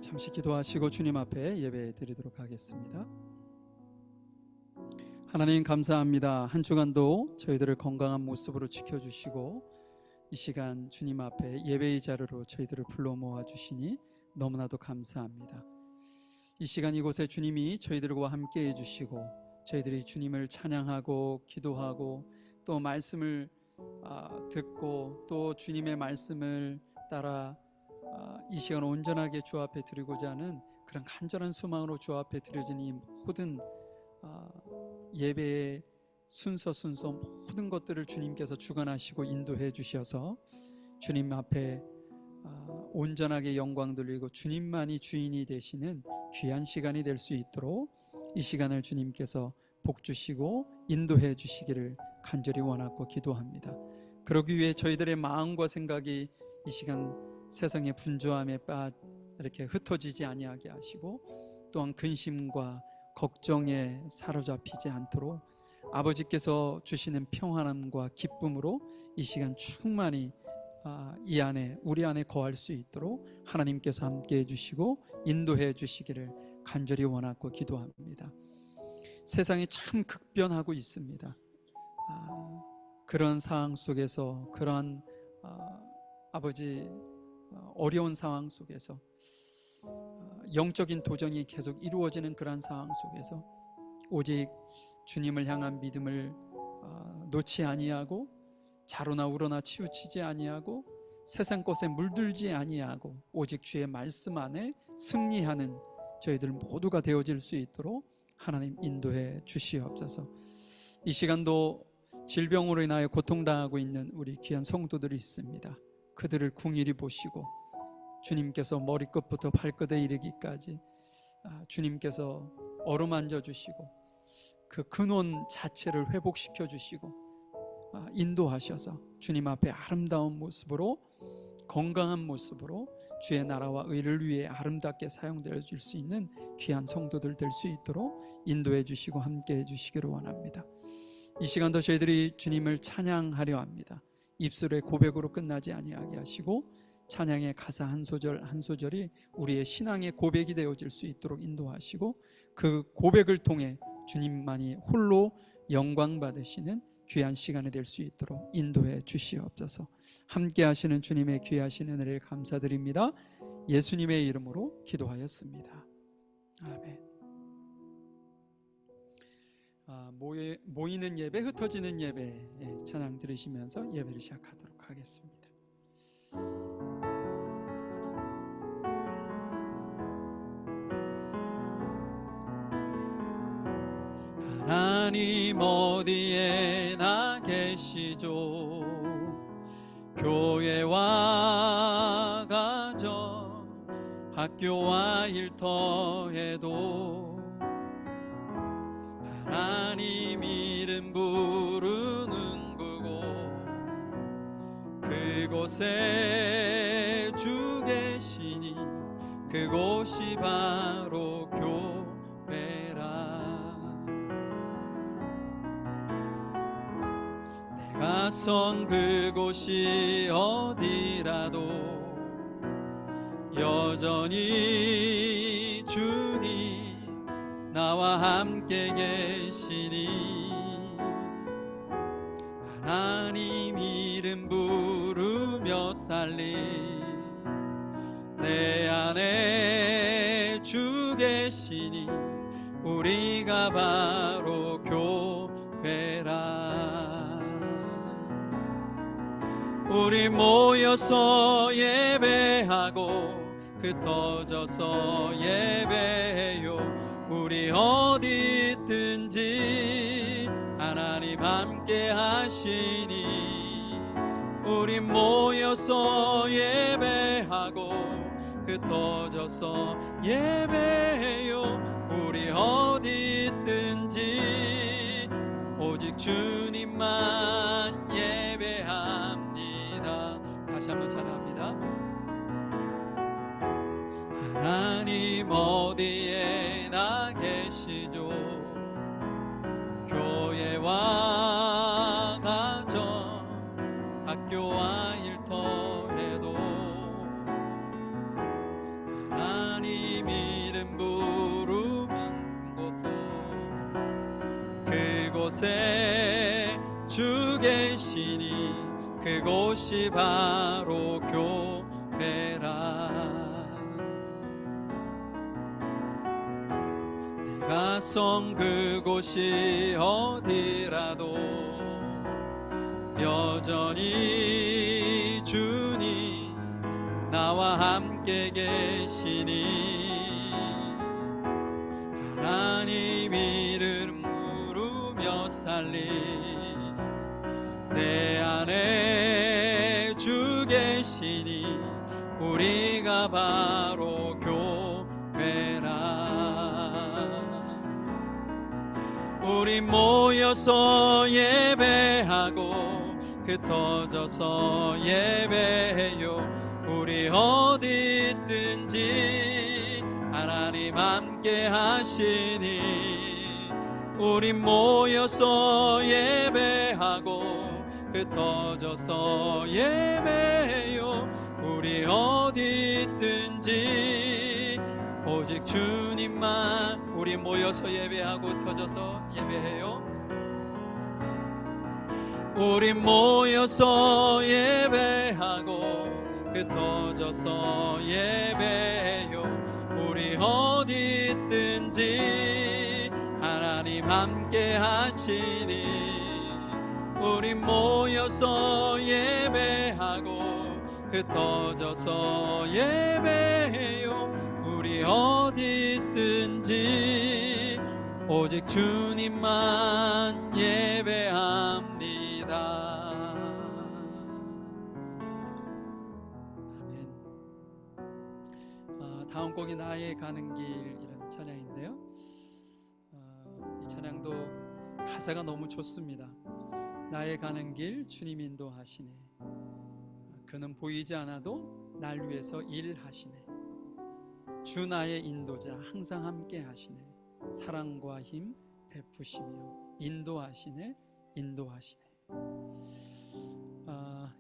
잠시 기도하시고 주님 앞에 예배 드리도록 하겠습니다. 하나님 감사합니다. 한 주간도 저희들을 건강한 모습으로 지켜주시고 이 시간 주님 앞에 예배의 자리로 저희들을 불러 모아주시니 너무나도 감사합니다. 이 시간 이곳에 주님이 저희들과 함께 해주시고 저희들이 주님을 찬양하고 기도하고 또 말씀을 듣고 또 주님의 말씀을 따라 이 시간 온전하게 주 앞에 드리고자 하는 그런 간절한 소망으로 주 앞에 드려진 이 모든 예배의 순서 모든 것들을 주님께서 주관하시고 인도해 주셔서 주님 앞에 온전하게 영광 돌리고 주님만이 주인이 되시는 귀한 시간이 될 수 있도록 이 시간을 주님께서 복 주시고 인도해 주시기를 간절히 원하고 기도합니다. 그러기 위해 저희들의 마음과 생각이 이 시간 세상의 분주함에 이렇게 흩어지지 아니하게 하시고 또한 근심과 걱정에 사로잡히지 않도록 아버지께서 주시는 평안함과 기쁨으로 이 시간 충만히 이 안에 우리 안에 거할 수 있도록 하나님께서 함께 해주시고 인도해 주시기를 간절히 원하고 기도합니다. 세상이 참 급변하고 있습니다. 그런 상황 속에서 그런 아버지 어려운 상황 속에서 영적인 도전이 계속 이루어지는 그런 상황 속에서 오직 주님을 향한 믿음을 놓지 아니하고 자로나 우러나 치우치지 아니하고 세상 것에 물들지 아니하고 오직 주의 말씀 안에 승리하는 저희들 모두가 되어질 수 있도록 하나님 인도해 주시옵소서. 이 시간도 질병으로 인하여 고통당하고 있는 우리 귀한 성도들이 있습니다. 그들을 궁일이 보시고 주님께서 머리끝부터 발끝에 이르기까지 주님께서 어루만져 주시고 그 근원 자체를 회복시켜 주시고 인도하셔서 주님 앞에 아름다운 모습으로 건강한 모습으로 주의 나라와 의를 위해 아름답게 사용될 수 있는 귀한 성도들 될 수 있도록 인도해 주시고 함께 해 주시기를 원합니다. 이 시간도 저희들이 주님을 찬양하려 합니다. 입술의 고백으로 끝나지 아니하게 하시고 찬양의 가사 한 소절 한 소절이 우리의 신앙의 고백이 되어질 수 있도록 인도하시고 그 고백을 통해 주님만이 홀로 영광 받으시는 귀한 시간이 될 수 있도록 인도해 주시옵소서. 함께 하시는 주님의 귀하신 은혜를 감사드립니다. 예수님의 이름으로 기도하였습니다. 아멘. 모이는 예배, 흩어지는 예배 찬양 들으시면서 예배를 시작하도록 하겠습니다. 하나님 어디에나 계시죠. 교회와 가정 학교와 일터에도 하나님 이름 부르는 그곳 그곳에 주 계시니 그곳이 바로 교회라. 내가 선 그곳이 어디라도 여전히 주님 나와 함께 계시니 하나님 이름 부르며 살리 내 안에 주 계시니 우리가 바로 교회라. 우리 모여서 예배하고 흩어져서 예배해요. 우리 어디 있든지 하나님 함께 하시니 우리 모여서 예배하고 흩어져서 예배해요. 우리 어디 있든지 오직 주님만 예배합니다. 다시 한번 찬양합니다. 하나님 어디에나 계시죠. 교회와 가정 학교와 일터에도 하나님 이름 부르면 그곳에 주 계시니 그곳이 바로 교회라. 내가 선 그곳이 어디라도 여전히 주님 나와 함께 계시니 하나님 이름 부르며 살리 내 안에 주 계시니 우리가 바로 교회라. 우리 모여서 예배하고 흩어져서 예배해요. 우리 어디 있든지 하나님 함께 하시니 우리 모여서 예배하고 흩어져서 예배해요. 우리 어디 있든지 오직 주님만. 우리 모여서 예배하고 흩어져서 예배해요. 우리 모여서 예배하고 흩어져서 예배해요. 우리 어디 있든지 하나님 함께 하시니 우리 모여서 예배하고 흩어져서 예배해요. 우리 어디 있든지 오직 주님만 예배합니다. 아멘. 다음 곡이 나의 가는 길이라는 찬양인데요. 이 찬양도 가사가 너무 좋습니다. 나의 가는 길 주님 인도하시네. 그는 보이지 않아도 날 위해서 일하시네. 주 나의 인도자 항상 함께 하시네. 사랑과 힘 베푸시며 인도하시네.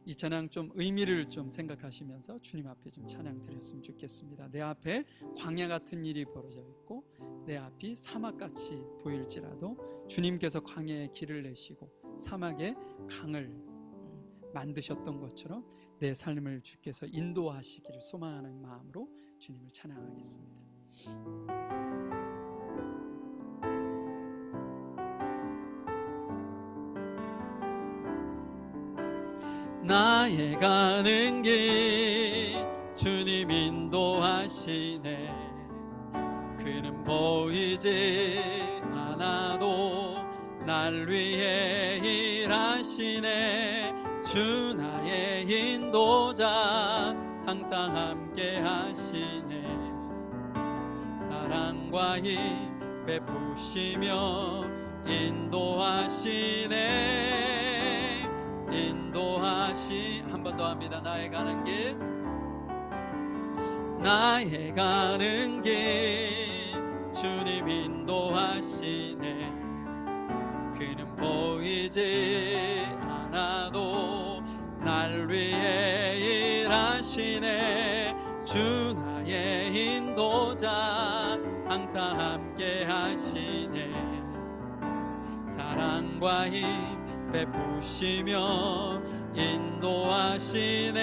이 찬양 좀 의미를 좀 생각하시면서 주님 앞에 좀 찬양 드렸으면 좋겠습니다. 내 앞에 광야 같은 일이 벌어져 있고 내 앞이 사막같이 보일지라도 주님께서 광야에 길을 내시고 사막에 강을 만드셨던 것처럼 내 삶을 주께서 인도하시기를 소망하는 마음으로 주님을 찬양하겠습니다. 나의 가는 길 주님 인도하시네. 그는 보이지 않아도 날 위해 일하시네. 주 나의 인도자 항상 함께 하시네. 사랑과 힘 베푸시며 인도하시네. 한 번 더 합니다. 나의 가는 길 주님 인도하시네. 그는 보이지 않아도 날 위해 일하시네. 주 나의 인도자 항상 함께 하시네. 사랑과 힘 베푸시며 인도하시네.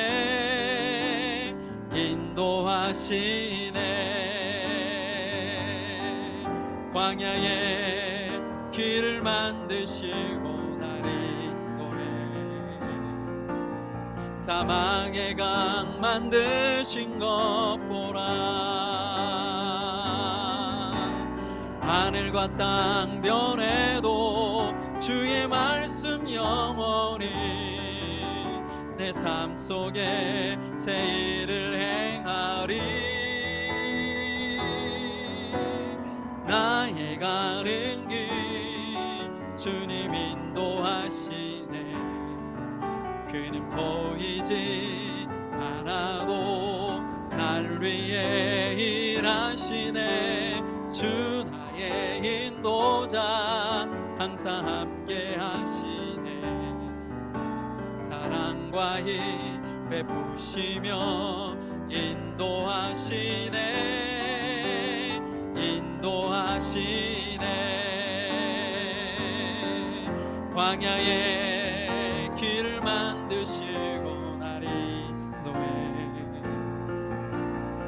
광야에 길을 만드시고 날 인도해. 사막에 강 만드신 것 보라. 하늘과 땅 변해도 주의 말씀 영원히 내 삶 속에 새 일을 행하리. 나의 가는 길 주님 인도하시네. 그는 보이지 않아도 날 위해 일하시네. 주 나의 인도자 항상 함께 하시네. 사랑과 힘 베푸시며 인도하시네. 광야의 길을 만드시고 날 인도해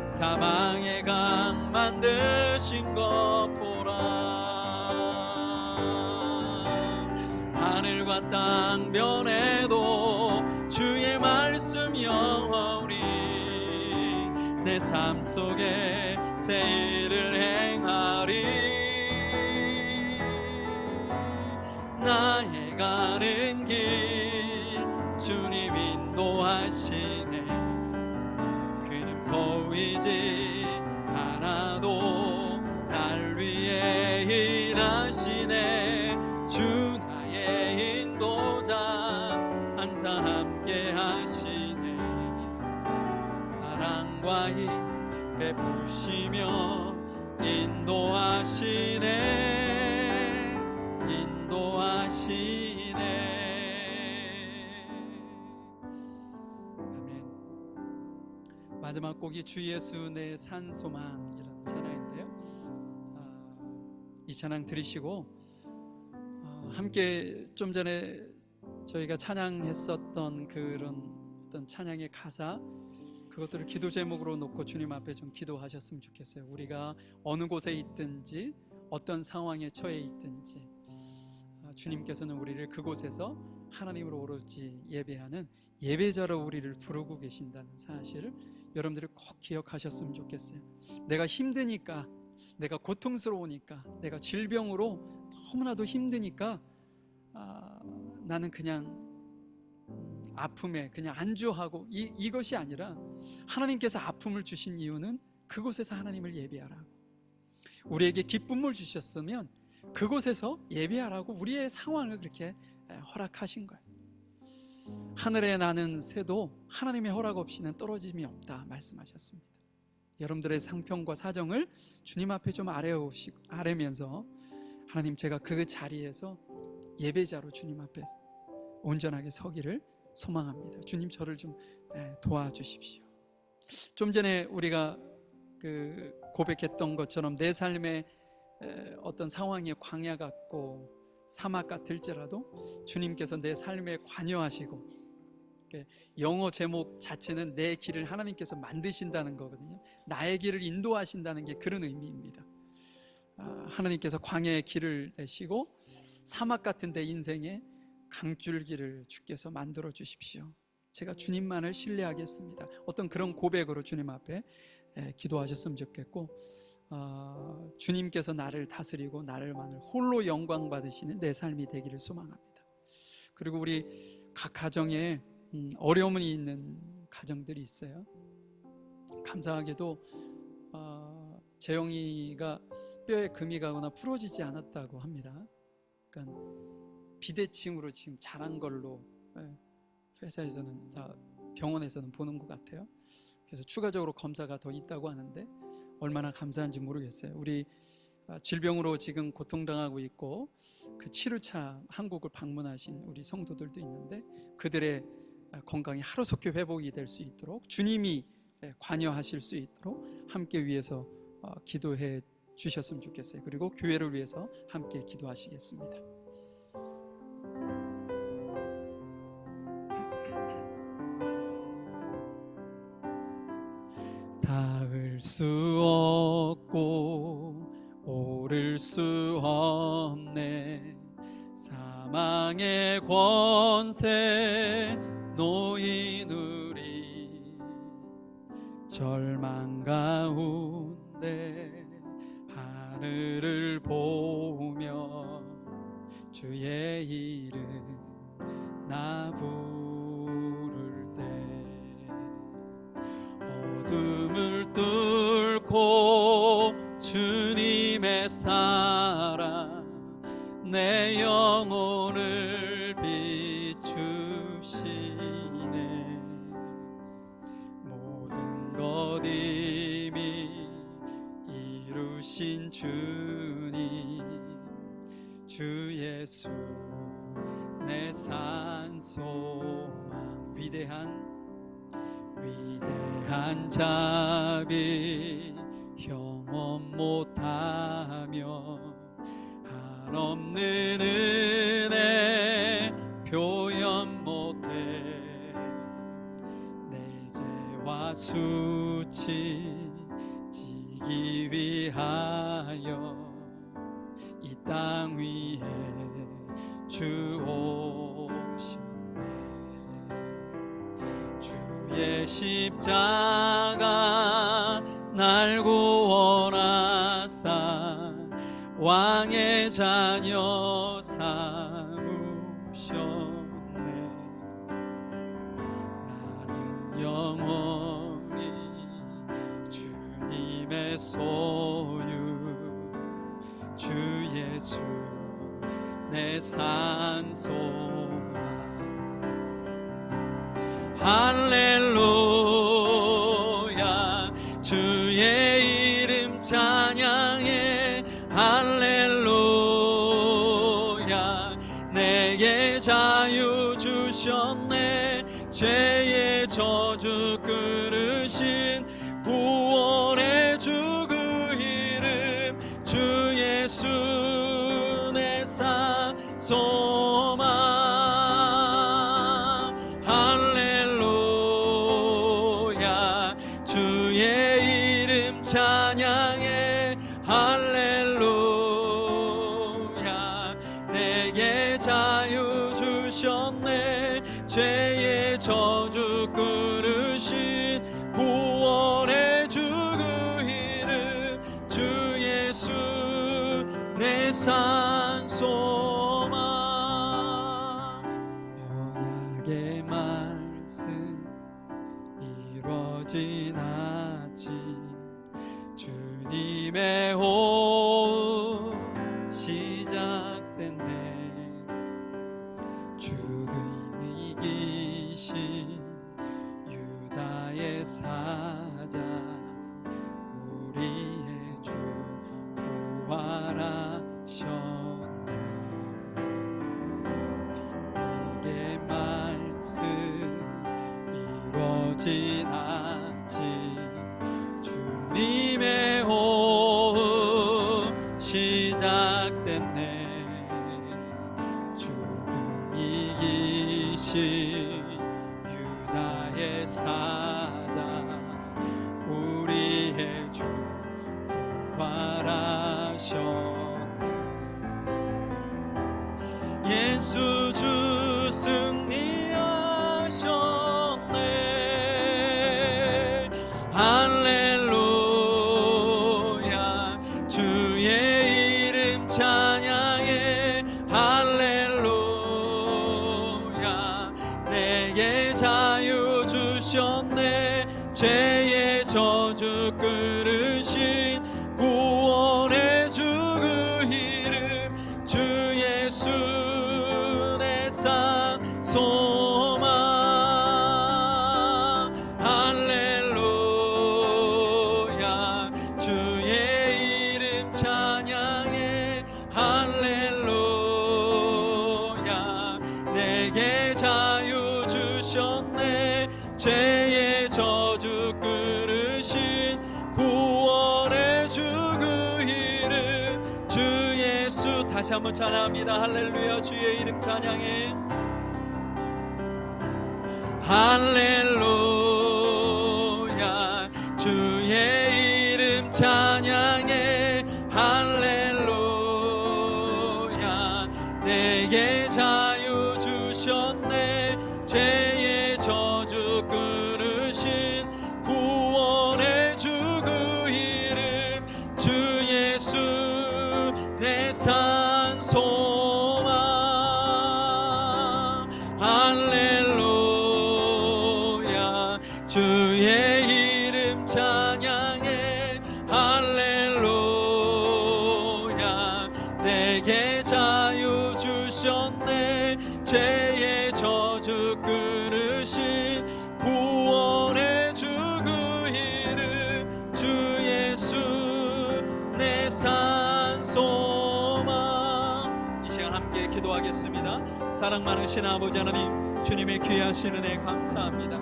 사망의 강 만드신 것 보라. 하늘과 땅 변해도 주의 말씀 영원히 내 삶 속에 새 일을 행하리. 나의 가는 길 주님 인도하시네. 그는 보이지 않아도 날 위해 일하시네. 주 나의 인도자 항상 함께 하시네. 사랑과 힘 베푸시며 인도하시네. 인도하시네. 아멘. 마지막 곡이 주 예수 내 산 소망이라는 찬양인데요. 이 찬양 들으시고 함께 좀 전에 저희가 찬양했었던 그런 어떤 찬양의 가사, 그것들을 기도 제목으로 놓고 주님 앞에 좀 기도하셨으면 좋겠어요. 우리가 어느 곳에 있든지 어떤 상황에 처해 있든지 주님께서는 우리를 그곳에서 하나님으로 오로지 예배하는 예배자로 우리를 부르고 계신다는 사실을 여러분들이 꼭 기억하셨으면 좋겠어요. 내가 힘드니까, 내가 고통스러우니까, 내가 질병으로 너무나도 힘드니까 나는 그냥 아픔에 그냥 안주하고 이것이 아니라 하나님께서 아픔을 주신 이유는 그곳에서 하나님을 예배하라고, 우리에게 기쁨을 주셨으면 그곳에서 예배하라고 우리의 상황을 그렇게 허락하신 거예요. 하늘에 나는 새도 하나님의 허락 없이는 떨어짐이 없다 말씀하셨습니다. 여러분들의 상편과 사정을 주님 앞에 좀 아뢰면서 하나님, 제가 그 자리에서 예배자로 주님 앞에 온전하게 서기를 소망합니다. 주님, 저를 좀 도와주십시오. 좀 전에 우리가 고백했던 것처럼 내 삶의 어떤 상황이 광야 같고 사막 같을지라도 주님께서 내 삶에 관여하시고, 영어 제목 자체는 내 길을 하나님께서 만드신다는 거거든요. 나의 길을 인도하신다는 게 그런 의미입니다. 하나님께서 광야의 길을 내시고 사막 같은 내 인생에 강줄기를 주께서 만들어 주십시오. 제가 주님만을 신뢰하겠습니다. 어떤 그런 고백으로 주님 앞에 기도하셨으면 좋겠고, 주님께서 나를 다스리고 나를만을 홀로 영광 받으시는 내 삶이 되기를 소망합니다. 그리고 우리 각 가정에 어려움이 있는 가정들이 있어요. 감사하게도 재영이가 뼈에 금이 가거나 부러지지 않았다고 합니다. 그러니까 비대칭으로 지금 자란 걸로 회사에서는, 병원에서는 보는 것 같아요. 그래서 추가적으로 검사가 더 있다고 하는데 얼마나 감사한지 모르겠어요. 우리 질병으로 지금 고통당하고 있고 그 치료차 한국을 방문하신 우리 성도들도 있는데 그들의 건강이 하루속히 회복이 될 수 있도록 주님이 관여하실 수 있도록 함께 위해서 기도해 주셨으면 좋겠어요. 그리고 교회를 위해서 함께 기도하시겠습니다. 닿을 수 없고 오를 수 없네. 사망의 권세 놓인 우리 절망 가운데 하늘을 보며 주의 이름 나 부를 때 어둠을 뚫고 주님의 사랑 내 영혼을 비추시네. 모든 것 이미 이루신 주님 주 예수 내 산 소망. 위대한 자비 형언 못하며 한없는 은혜 수치지기 위하여 이 땅 위에 주 오셨네. 주의 십자가 날 구원하사 왕의 자녀 삼으셨네. 나는 영원히 주님의 소유, 주 예수 내 산소망. 할렐루야 주의 이름 찬양해. 할렐루야 내게 자유 주셨네. 죄의 저주 끊으신 구원의 주 그 이름 주 예수 내 산 소망. 할렐루야 주의 이름 찬양해. 할렐루야 내게 자유 주셨네. 죄의 저주 끊으신 구원의 주 그 이름 주 예수 내 산 소망. 언약의 말씀 이루어지나치 주님의 호흡 시작됐네. 죽음 이기신 유다의 사자 우리의 주 부활하셨네. 내게 말씀 이루어지나치 주님의 호흡 시작됐네. 죽음 이기신 유다의 사자 우리의 주 부활하셨네. 예수 주 승리하셨네. 할렐루야 주의 이름 찬양해. 할렐루야 내게 자유 주셨네. 죄의 저주 끊으신 구원의 주 그 이름 주 예수 내 산 소망. 할렐루야 주의 이름 찬양해. 할렐루야 내게 자유 주셨네. 죄의 저주 끊으신 구원의 주 그 이름 주 예수. 다시 한번 찬양합니다. 할렐루야 주의 이름 찬양해. 할렐루야 주의 이름 찬양해. 할렐루야 내게 자유 주셨네. 죄의 저주 끊으신 구원의 주 그 이름 주 예수 내 산 소망. 할렐루야 주의 이름 찬양해. 할렐루야 내게 자유 주셨네. 죄의 저주 끊으신 구원의 주 그 이름 주 예수 내 산 소망. 이 시간 함께 기도하겠습니다. 사랑 많으신 아버지 하나님, 주님의 귀하신 은혜 감사합니다.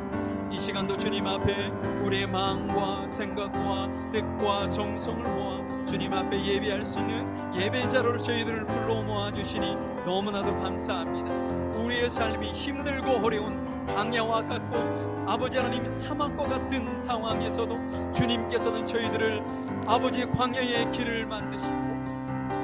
이 시간도 주님 앞에 우리의 마음과 생각과 뜻과 정성을 모아 주님 앞에 예배할 수 있는 예배자로 저희들을 불러 모아주시니 너무나도 감사합니다. 우리의 삶이 힘들고 어려운 광야와 같고 아버지 하나님 사막과 같은 상황에서도 주님께서는 저희들을 아버지의 광야의 길을 만드시고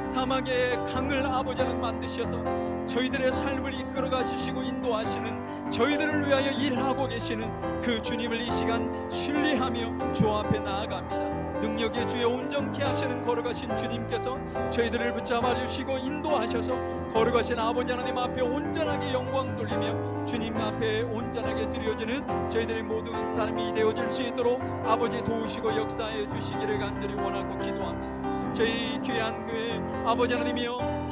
사막의 강을 아버지는 만드셔서 저희들의 삶을 이끌어가 주시고 인도하시는, 저희들을 위하여 일하고 계시는 그 주님을 이 시간 신뢰하며 주 앞에 나아갑니다. 능력의 주여 온전케 하시는 걸어가신 주님께서 저희들을 붙잡아 주시고 인도하셔서 걸어가신 아버지 하나님 앞에 온전하게 영광 돌리며 주님 앞에 온전하게 드려지는 저희들의 모든 삶이 되어질 수 있도록 아버지 도우시고 역사해 주시기를 간절히 원하고 기도합니다. 저희 귀한 교회 아버지 하나님이여,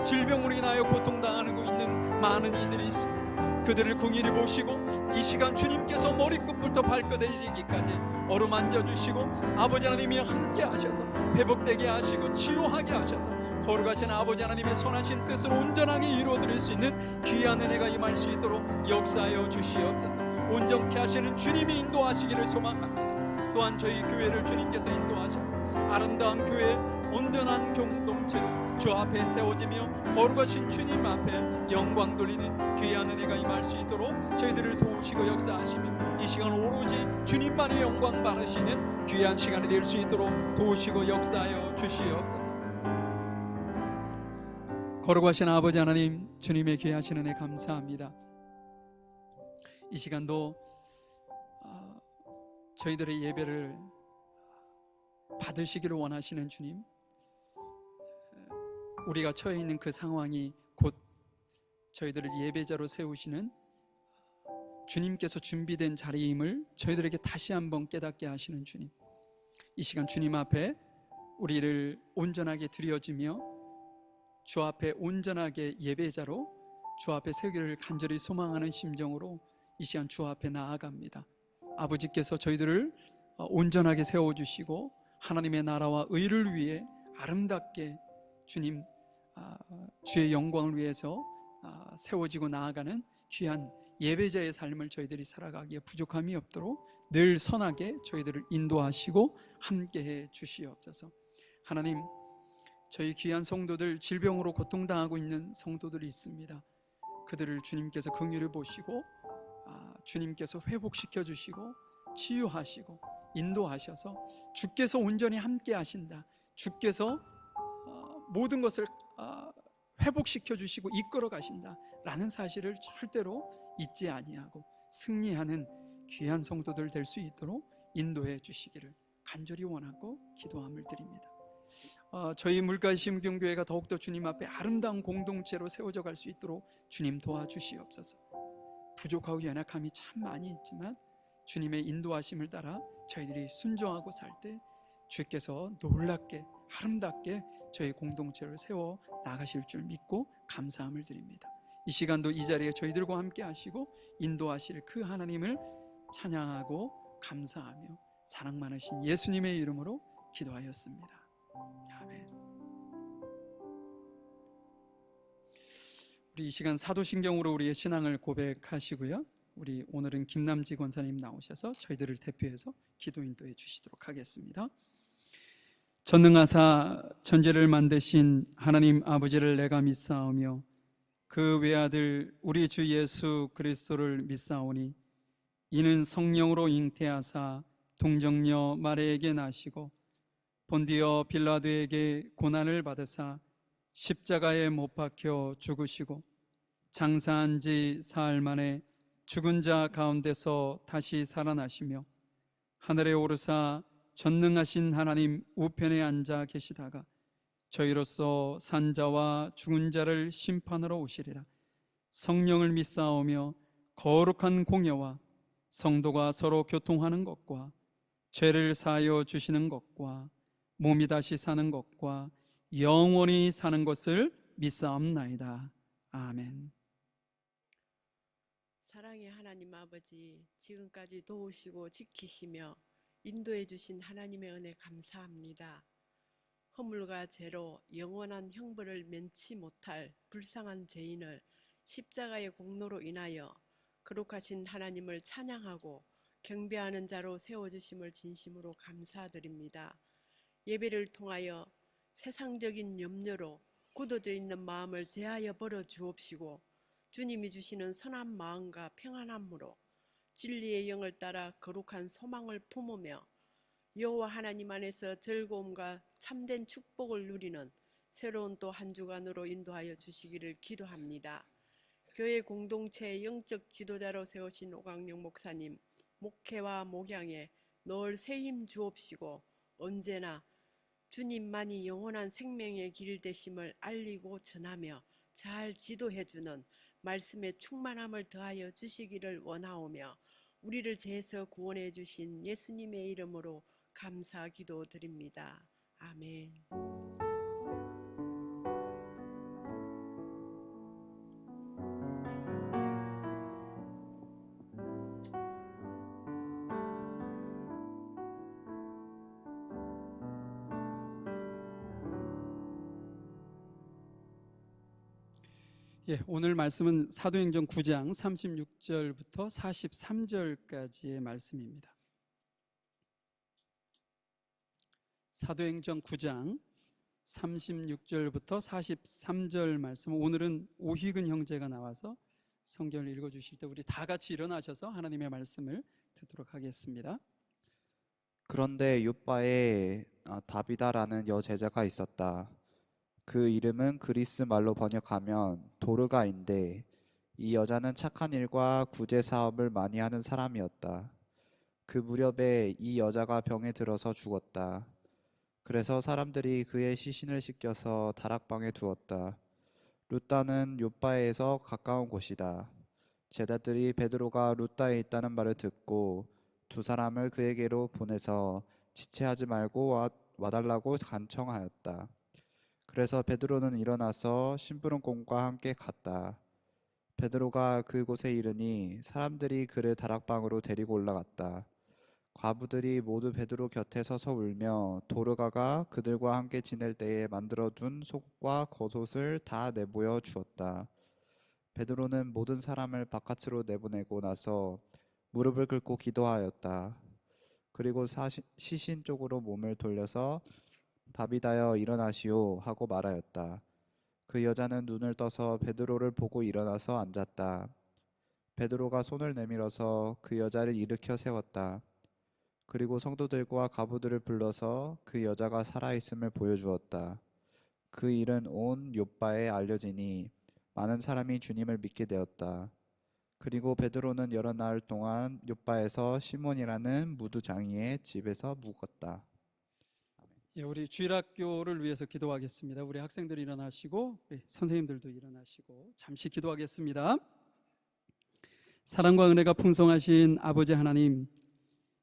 질병으로 인하여 고통당하는 거 있는 많은 이들이 있습니다. 그들을 긍휼히 보시고 이 시간 주님께서 머리끝부터 발끝에 이르기까지 어루만져 주시고 아버지 하나님이 함께 하셔서 회복되게 하시고 치유하게 하셔서 거룩하신 아버지 하나님의 선하신 뜻을 온전하게 이루어드릴 수 있는 귀한 은혜가 임할 수 있도록 역사하여 주시옵소서. 온전케 하시는 주님이 인도하시기를 소망합니다. 또한 저희 교회를 주님께서 인도하셔서 아름다운 교회, 온전한 공동체로 주 앞에 세워지며 거룩하신 주님 앞에 영광 돌리는 귀한 은혜가 임할 수 있도록 저희들을 도우시고 역사하시며 이 시간 오로지 주님만이 영광 받으시는 귀한 시간이 될 수 있도록 도우시고 역사하여 주시옵소서. 거룩하신 아버지 하나님, 주님의 귀하신 은혜 감사합니다. 이 시간도 저희들의 예배를 받으시기를 원하시는 주님, 우리가 처해 있는 그 상황이 곧 저희들을 예배자로 세우시는 주님께서 준비된 자리임을 저희들에게 다시 한번 깨닫게 하시는 주님, 이 시간 주님 앞에 우리를 온전하게 드려지며 주 앞에 온전하게 예배자로 주 앞에 세기를 간절히 소망하는 심정으로 이 시간 주 앞에 나아갑니다. 아버지께서 저희들을 온전하게 세워주시고 하나님의 나라와 의를 위해 아름답게 주님 주의 영광을 위해서 세워지고 나아가는 귀한 예배자의 삶을 저희들이 살아가기에 부족함이 없도록 늘 선하게 저희들을 인도하시고 함께해 주시옵소서. 하나님, 저희 귀한 성도들, 질병으로 고통당하고 있는 성도들이 있습니다. 그들을 주님께서 긍휼히 보시고 주님께서 회복시켜 주시고 치유하시고 인도하셔서 주께서 온전히 함께 하신다, 주께서 모든 것을 회복시켜 주시고 이끌어 가신다 라는 사실을 절대로 잊지 아니하고 승리하는 귀한 성도들 될 수 있도록 인도해 주시기를 간절히 원하고 기도함을 드립니다. 저희 물가심경교회가 더욱더 주님 앞에 아름다운 공동체로 세워져 갈 수 있도록 주님 도와주시옵소서. 부족하고 연약함이 참 많이 있지만 주님의 인도하심을 따라 저희들이 순종하고 살 때 주께서 놀랍게 아름답게 저희 공동체를 세워 나가실 줄 믿고 감사함을 드립니다. 이 시간도 이 자리에 저희들과 함께 하시고 인도하실 그 하나님을 찬양하고 감사하며 사랑 많으신 예수님의 이름으로 기도하였습니다. 아멘. 우리 이 시간 사도신경으로 우리의 신앙을 고백하시고요, 우리 오늘은 김남지 권사님 나오셔서 저희들을 대표해서 기도 인도해 주시도록 하겠습니다. 전능하사 천지를 만드신 하나님 아버지를 내가 믿사오며 그 외아들 우리 주 예수 그리스도를 믿사오니 이는 성령으로 잉태하사 동정녀 마리아에게 나시고 본디오 빌라도에게 고난을 받으사 십자가에 못 박혀 죽으시고 장사한 지 사흘 만에 죽은 자 가운데서 다시 살아나시며 하늘에 오르사 전능하신 하나님 우편에 앉아 계시다가 저희로서 산 자와 죽은 자를 심판하러 오시리라. 성령을 믿사오며 거룩한 공예와 성도가 서로 교통하는 것과 죄를 사하여 주시는 것과 몸이 다시 사는 것과 영원히 사는 것을 믿사옵나이다. 아멘. 사랑의 하나님 아버지, 지금까지 도우시고 지키시며 인도해 주신 하나님의 은혜 감사합니다. 허물과 죄로 영원한 형벌을 면치 못할 불쌍한 죄인을 십자가의 공로로 인하여 거룩하신 하나님을 찬양하고 경배하는 자로 세워주심을 진심으로 감사드립니다. 예배를 통하여 세상적인 염려로 굳어져 있는 마음을 제하여 버려 주옵시고 주님이 주시는 선한 마음과 평안함으로 진리의 영을 따라 거룩한 소망을 품으며 여호와 하나님 안에서 즐거움과 참된 축복을 누리는 새로운 또 한 주간으로 인도하여 주시기를 기도합니다. 교회 공동체의 영적 지도자로 세우신 오광영 목사님 목회와 목양에 늘 새 힘 주옵시고 언제나 주님만이 영원한 생명의 길 되심을 알리고 전하며 잘 지도해주는 말씀의 충만함을 더하여 주시기를 원하오며 우리를 죄에서 구원해 주신 예수님의 이름으로 감사 기도드립니다. 아멘. 예, 오늘 말씀은 사도행전 9장 36절부터 43절까지의 말씀입니다. 사도행전 9장 36절부터 43절 말씀, 오늘은 오희근 형제가 나와서 성경을 읽어주실 때 우리 다 같이 일어나셔서 하나님의 말씀을 듣도록 하겠습니다. 그런데 욥바에 다비다라는 여제자가 있었다. 그 이름은 그리스 말로 번역하면 도르가인데 이 여자는 착한 일과 구제 사업을 많이 하는 사람이었다. 그 무렵에 이 여자가 병에 들어서 죽었다. 그래서 사람들이 그의 시신을 씻겨서 다락방에 두었다. 루다는 욥바에서 가까운 곳이다. 제자들이 베드로가 루다에 있다는 말을 듣고 두 사람을 그에게로 보내서 지체하지 말고 와달라고 간청하였다. 그래서 베드로는 일어나서 심부름꾼과 함께 갔다. 베드로가 그곳에 이르니 사람들이 그를 다락방으로 데리고 올라갔다. 과부들이 모두 베드로 곁에 서서 울며 도르가가 그들과 함께 지낼 때에 만들어둔 속옷과 겉옷을 다 내보여 주었다. 베드로는 모든 사람을 바깥으로 내보내고 나서 무릎을 꿇고 기도하였다. 그리고 시신 쪽으로 몸을 돌려서 다비다여 일어나시오 하고 말하였다. 그 여자는 눈을 떠서 베드로를 보고 일어나서 앉았다. 베드로가 손을 내밀어서 그 여자를 일으켜 세웠다. 그리고 성도들과 과부들을 불러서 그 여자가 살아있음을 보여주었다. 그 일은 온 욥바에 알려지니 많은 사람이 주님을 믿게 되었다. 그리고 베드로는 여러 날 동안 욥바에서 시몬이라는 무두장이의 집에서 묵었다. 예, 우리 주일학교를 위해서 기도하겠습니다. 우리 학생들 일어나시고 우리 선생님들도 일어나시고 잠시 기도하겠습니다. 사랑과 은혜가 풍성하신 아버지 하나님,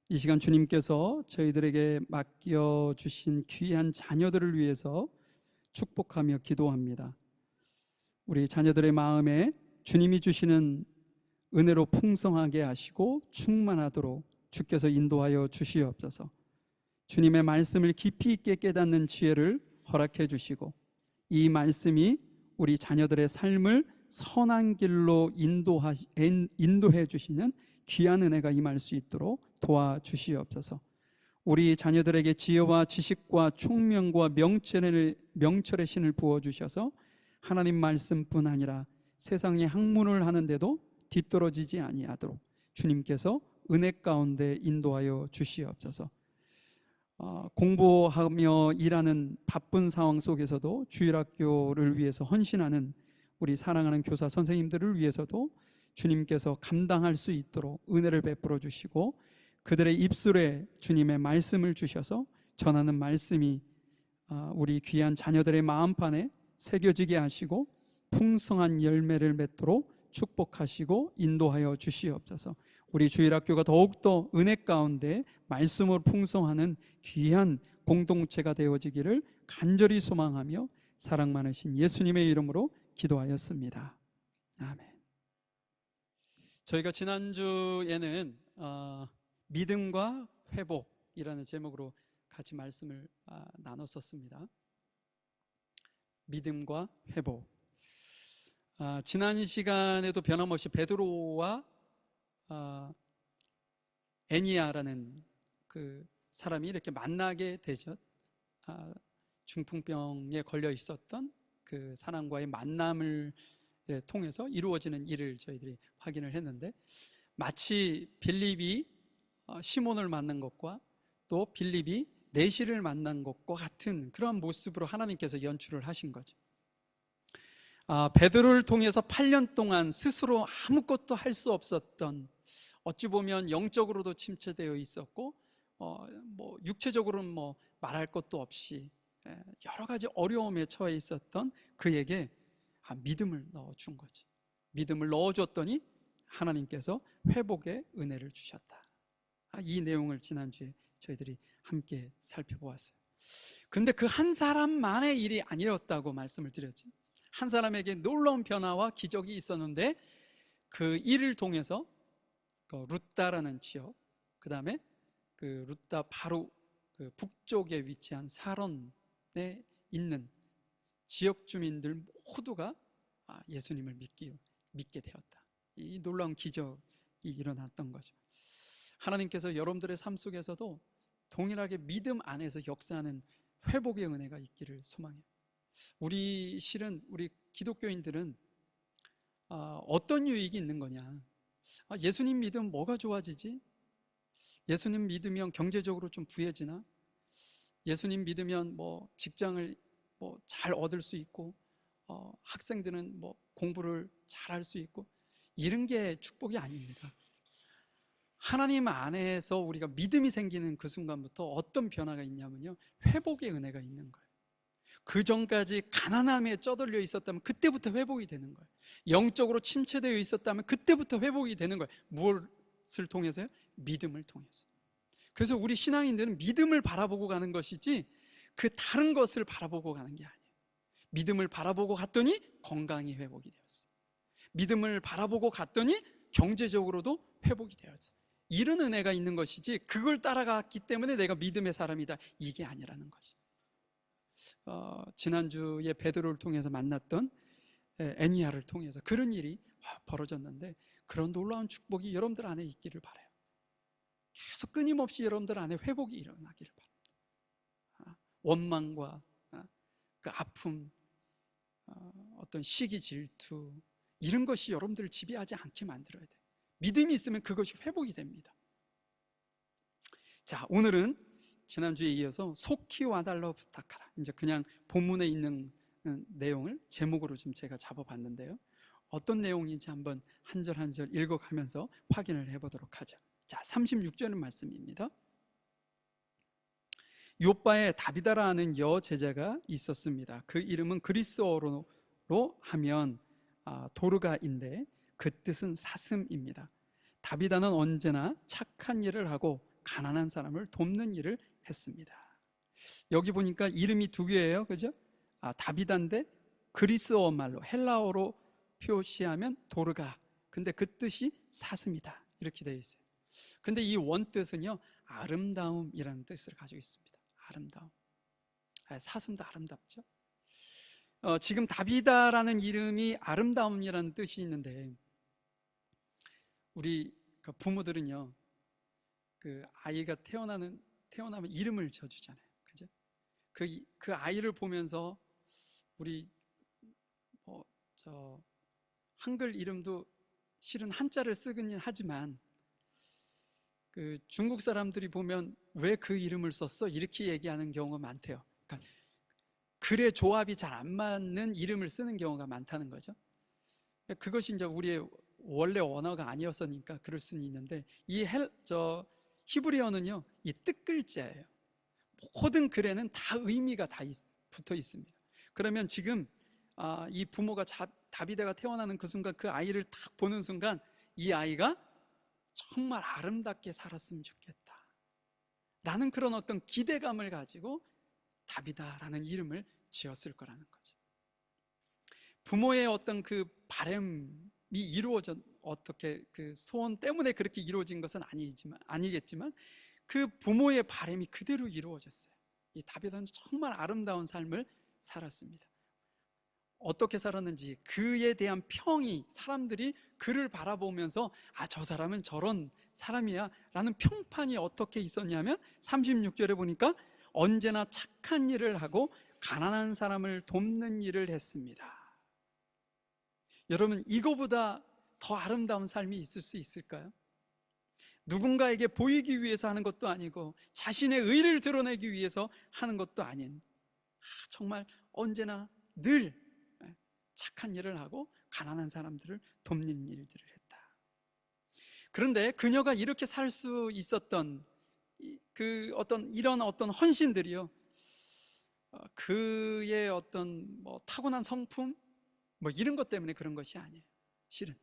이 시간 주님께서 저희들에게 맡겨주신 귀한 자녀들을 위해서 축복하며 기도합니다. 우리 자녀들의 마음에 주님이 주시는 은혜로 풍성하게 하시고 충만하도록 주께서 인도하여 주시옵소서. 주님의 말씀을 깊이 있게 깨닫는 지혜를 허락해 주시고 이 말씀이 우리 자녀들의 삶을 선한 길로 인도해 주시는 귀한 은혜가 임할 수 있도록 도와주시옵소서. 우리 자녀들에게 지혜와 지식과 총명과 명철의 신을 부어주셔서 하나님 말씀뿐 아니라 세상의 학문을 하는데도 뒤떨어지지 아니하도록 주님께서 은혜 가운데 인도하여 주시옵소서. 공부하며 일하는 바쁜 상황 속에서도 주일학교를 위해서 헌신하는 우리 사랑하는 교사 선생님들을 위해서도 주님께서 감당할 수 있도록 은혜를 베풀어 주시고 그들의 입술에 주님의 말씀을 주셔서 전하는 말씀이 우리 귀한 자녀들의 마음판에 새겨지게 하시고 풍성한 열매를 맺도록 축복하시고 인도하여 주시옵소서. 우리 주일학교가 더욱더 은혜 가운데 말씀으로 풍성하는 귀한 공동체가 되어지기를 간절히 소망하며 사랑 많으신 예수님의 이름으로 기도하였습니다. 아멘. 저희가 지난주에는 믿음과 회복이라는 제목으로 같이 말씀을 나눴었습니다. 믿음과 회복. 지난 시간에도 변함없이 베드로와 애니아라는 그 사람이 이렇게 만나게 되죠. 중풍병에 걸려 있었던 그 사람과의 만남을 통해서 이루어지는 일을 저희들이 확인을 했는데, 마치 빌립이 시몬을 만난 것과 또 빌립이 내시를 만난 것과 같은 그런 모습으로 하나님께서 연출을 하신 거죠. 베드로를 통해서 8년 동안 스스로 아무것도 할 수 없었던, 어찌 보면 영적으로도 침체되어 있었고 육체적으로는 말할 것도 없이 여러 가지 어려움에 처해 있었던 그에게 믿음을 넣어준 거지. 믿음을 넣어줬더니 하나님께서 회복의 은혜를 주셨다. 이 내용을 지난주에 저희들이 함께 살펴보았어요. 근데 그 한 사람만의 일이 아니었다고 말씀을 드렸지. 한 사람에게 놀라운 변화와 기적이 있었는데, 그 일을 통해서 루따라는 지역, 그 다음에 그 루따 바로 그 북쪽에 위치한 사론에 있는 지역 주민들 모두가 예수님을 믿게 되었다. 이 놀라운 기적이 일어났던 거죠. 하나님께서 여러분들의 삶 속에서도 동일하게 믿음 안에서 역사하는 회복의 은혜가 있기를 소망해요. 우리 기독교인들은 어떤 유익이 있는 거냐? 예수님 믿으면 뭐가 좋아지지? 예수님 믿으면 경제적으로 좀 부해지나? 예수님 믿으면 직장을 잘 얻을 수 있고, 학생들은 공부를 잘 할 수 있고, 이런 게 축복이 아닙니다. 하나님 안에서 우리가 믿음이 생기는 그 순간부터 어떤 변화가 있냐면요, 회복의 은혜가 있는 거예요. 그 전까지 가난함에 쩌들려 있었다면 그때부터 회복이 되는 거예요. 영적으로 침체되어 있었다면 그때부터 회복이 되는 거예요. 무엇을 통해서요? 믿음을 통해서. 그래서 우리 신앙인들은 믿음을 바라보고 가는 것이지 그 다른 것을 바라보고 가는 게 아니에요. 믿음을 바라보고 갔더니 건강이 회복이 되었어요. 믿음을 바라보고 갔더니 경제적으로도 회복이 되었어요. 이런 은혜가 있는 것이지, 그걸 따라갔기 때문에 내가 믿음의 사람이다, 이게 아니라는 거죠. 지난주에 베드로를 통해서 만났던 애니야를 통해서 그런 일이 벌어졌는데, 그런 놀라운 축복이 여러분들 안에 있기를 바라요. 계속 끊임없이 여러분들 안에 회복이 일어나기를 바랍니다. 원망과 그 아픔, 어떤 시기 질투, 이런 것이 여러분들을 지배하지 않게 만들어야 돼요. 믿음이 있으면 그것이 회복이 됩니다. 자, 오늘은 지난주에 이어서 속히 와달라 부탁하라, 이제 그냥 본문에 있는 내용을 제목으로 좀 제가 잡아봤는데요, 어떤 내용인지 한번 한 절 한 절 읽어가면서 확인을 해보도록 하죠. 자, 36절의 말씀입니다. 요바에 다비다라는 여제자가 있었습니다. 그 이름은 그리스어로 하면 도르가인데 그 뜻은 사슴입니다. 다비다는 언제나 착한 일을 하고 가난한 사람을 돕는 일을 했습니다. 여기 보니까 이름이 두 개예요, 그죠? 다비다인데 그리스어 말로 헬라어로 표시하면 도르가, 근데 그 뜻이 사슴이다, 이렇게 되어 있어요. 근데 이 원뜻은요, 아름다움이라는 뜻을 가지고 있습니다. 아름다움. 사슴도 아름답죠. 지금 다비다라는 이름이 아름다움이라는 뜻이 있는데, 우리 부모들은요, 그 아이가 태어나면 이름을 지어주잖아요, 그죠? 그 아이를 보면서 우리 한글 이름도 실은 한자를 쓰긴 하지만, 그 중국 사람들이 보면 왜 그 이름을 썼어? 이렇게 얘기하는 경우가 많대요. 그러니까 글의 조합이 잘 안 맞는 이름을 쓰는 경우가 많다는 거죠. 그것이 이제 우리의 원래 언어가 아니었으니까 그럴 수는 있는데, 이 히브리어는요, 이 뜻글자예요. 모든 글에는 다 의미가 다 붙어 있습니다. 그러면 지금 이 부모가 다비데가 태어나는 그 순간, 그 아이를 딱 보는 순간 이 아이가 정말 아름답게 살았으면 좋겠다 라는 그런 어떤 기대감을 가지고 다비다라는 이름을 지었을 거라는 거죠. 부모의 어떤 그 바람이 어떻게 그 소원 때문에 그렇게 이루어진 것은 아니겠지만 그 부모의 바람이 그대로 이루어졌어요. 이 다비다는 정말 아름다운 삶을 살았습니다. 어떻게 살았는지, 그에 대한 평이, 사람들이 그를 바라보면서 저 사람은 저런 사람이야 라는 평판이 어떻게 있었냐면, 36절에 보니까 언제나 착한 일을 하고 가난한 사람을 돕는 일을 했습니다. 여러분, 이거보다 더 아름다운 삶이 있을 수 있을까요? 누군가에게 보이기 위해서 하는 것도 아니고 자신의 의를 드러내기 위해서 하는 것도 아닌, 정말 언제나 늘 착한 일을 하고 가난한 사람들을 돕는 일들을 했다. 그런데 그녀가 이렇게 살 수 있었던 이런 헌신들이요, 그의 타고난 성품 이런 것 때문에 그런 것이 아니에요. 실은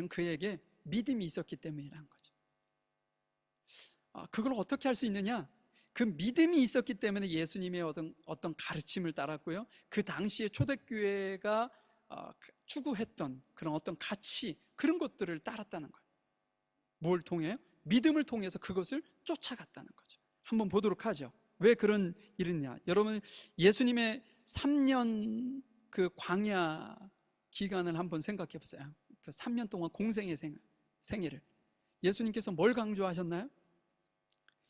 그에게 믿음이 있었기 때문이라는 거죠. 그걸 어떻게 할 수 있느냐? 그 믿음이 있었기 때문에 예수님의 어떤 가르침을 따랐고요, 그 당시에 초대교회가 추구했던 그런 어떤 가치, 그런 것들을 따랐다는 거예요. 뭘 통해요? 믿음을 통해서 그것을 쫓아갔다는 거죠. 한번 보도록 하죠. 왜 그런 일이냐? 여러분, 예수님의 3년 그 광야 기간을 한번 생각해 보세요. 그 3년 동안 공생의 생애를 예수님께서 뭘 강조하셨나요?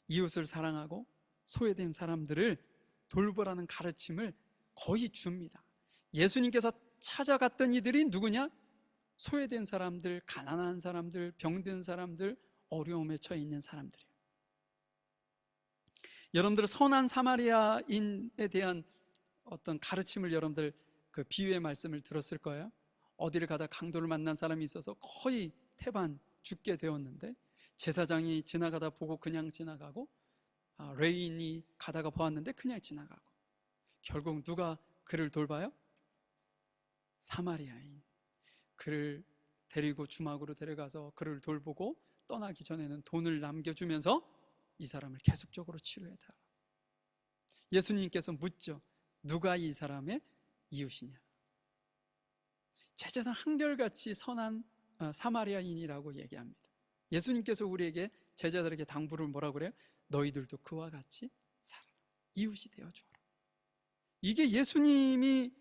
이웃을 사랑하고 소외된 사람들을 돌보라는 가르침을 거의 줍니다. 예수님께서 찾아갔던 이들이 누구냐? 소외된 사람들, 가난한 사람들, 병든 사람들, 어려움에 처해 있는 사람들이에요. 여러분들, 선한 사마리아인에 대한 어떤 가르침을 여러분들 그 비유의 말씀을 들었을 거예요. 어디를 가다 강도를 만난 사람이 있어서 거의 태반 죽게 되었는데, 제사장이 지나가다 보고 그냥 지나가고, 레인이 가다가 보았는데 그냥 지나가고, 결국 누가 그를 돌봐요? 사마리아인. 그를 데리고 주막으로 데려가서 그를 돌보고 떠나기 전에는 돈을 남겨주면서 이 사람을 계속적으로 치료해달라. 예수님께서 묻죠. 누가 이 사람의 이웃이냐? 제자는 한결같이 선한 사마리아인이라고 얘기합니다. 예수님께서 우리에게, 제자들에게 당부를 뭐라고 그래요? 너희들도 그와 같이 살아라. 이웃이 되어주어라. 이게 예수님이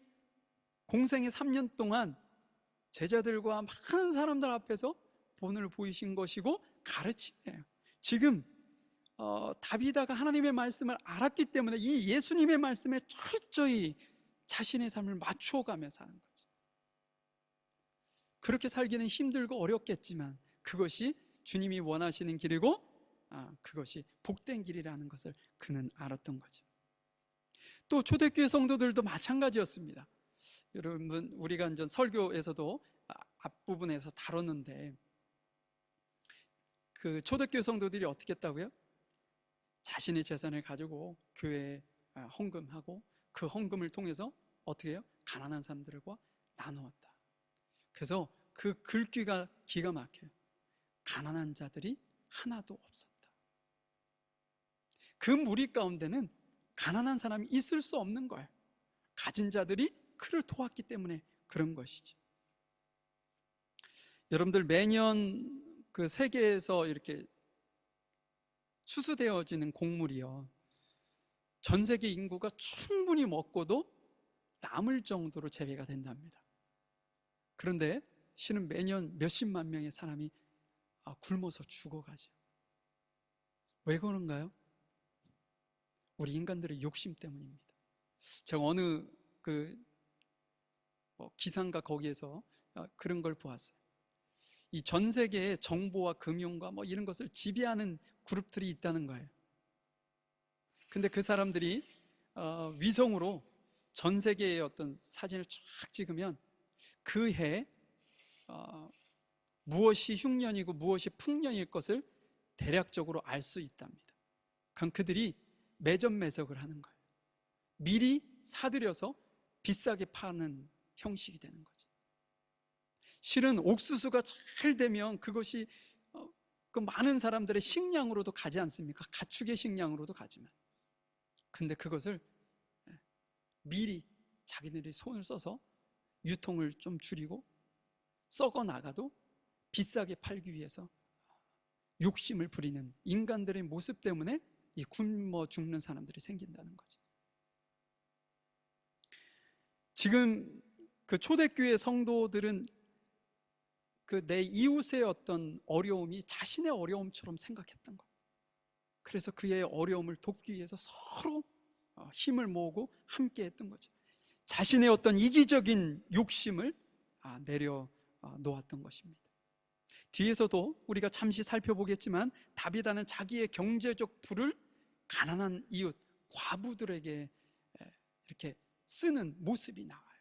공생의 3년 동안 제자들과 많은 사람들 앞에서 본을 보이신 것이고 가르침이에요. 지금 다비다가 하나님의 말씀을 알았기 때문에 이 예수님의 말씀에 철저히 자신의 삶을 맞춰가며 사는 거죠. 그렇게 살기는 힘들고 어렵겠지만 그것이 주님이 원하시는 길이고 그것이 복된 길이라는 것을 그는 알았던 거죠. 또 초대교회 성도들도 마찬가지였습니다. 여러분, 우리가 이제 설교에서도 앞부분에서 다뤘는데, 그 초대교회 성도들이 어떻게 했다고요? 자신의 재산을 가지고 교회에 헌금하고 그 헌금을 통해서 어떻게 해요? 가난한 사람들과 나누었다. 그래서 그 글귀가 기가 막혀요. 가난한 자들이 하나도 없었다. 그 무리 가운데는 가난한 사람이 있을 수 없는 거예요. 가진 자들이 그를 도왔기 때문에 그런 것이죠. 여러분들, 매년 그 세계에서 이렇게 추수되어지는 곡물이요, 전 세계 인구가 충분히 먹고도 남을 정도로 재배가 된답니다. 그런데 실은 매년 몇십만 명의 사람이 굶어서 죽어가죠. 왜 그런가요? 우리 인간들의 욕심 때문입니다. 제가 어느 기상가 거기에서 그런 걸 보았어요. 이 전 세계의 정보와 금융과 이런 것을 지배하는 그룹들이 있다는 거예요. 근데 그 사람들이 위성으로 전 세계의 어떤 사진을 쫙 찍으면 그 해 무엇이 흉년이고 무엇이 풍년일 것을 대략적으로 알 수 있답니다. 그럼 그들이 매점매석을 하는 거예요. 미리 사들여서 비싸게 파는 형식이 되는 거죠. 실은 옥수수가 잘 되면 그것이 그 많은 사람들의 식량으로도 가지 않습니까? 가축의 식량으로도 가지만, 근데 그것을 미리 자기들이 손을 써서 유통을 좀 줄이고 썩어 나가도 비싸게 팔기 위해서 욕심을 부리는 인간들의 모습 때문에 이 굶어 죽는 사람들이 생긴다는 거죠. 지금 그 초대교회 성도들은 그 내 이웃의 어떤 어려움이 자신의 어려움처럼 생각했던 거예요. 그래서 그의 어려움을 돕기 위해서 서로 힘을 모으고 함께 했던 거죠. 자신의 어떤 이기적인 욕심을 내려 놓았던 것입니다. 뒤에서도 우리가 잠시 살펴보겠지만 다비다는 자기의 경제적 부를 가난한 이웃, 과부들에게 이렇게 쓰는 모습이 나와요.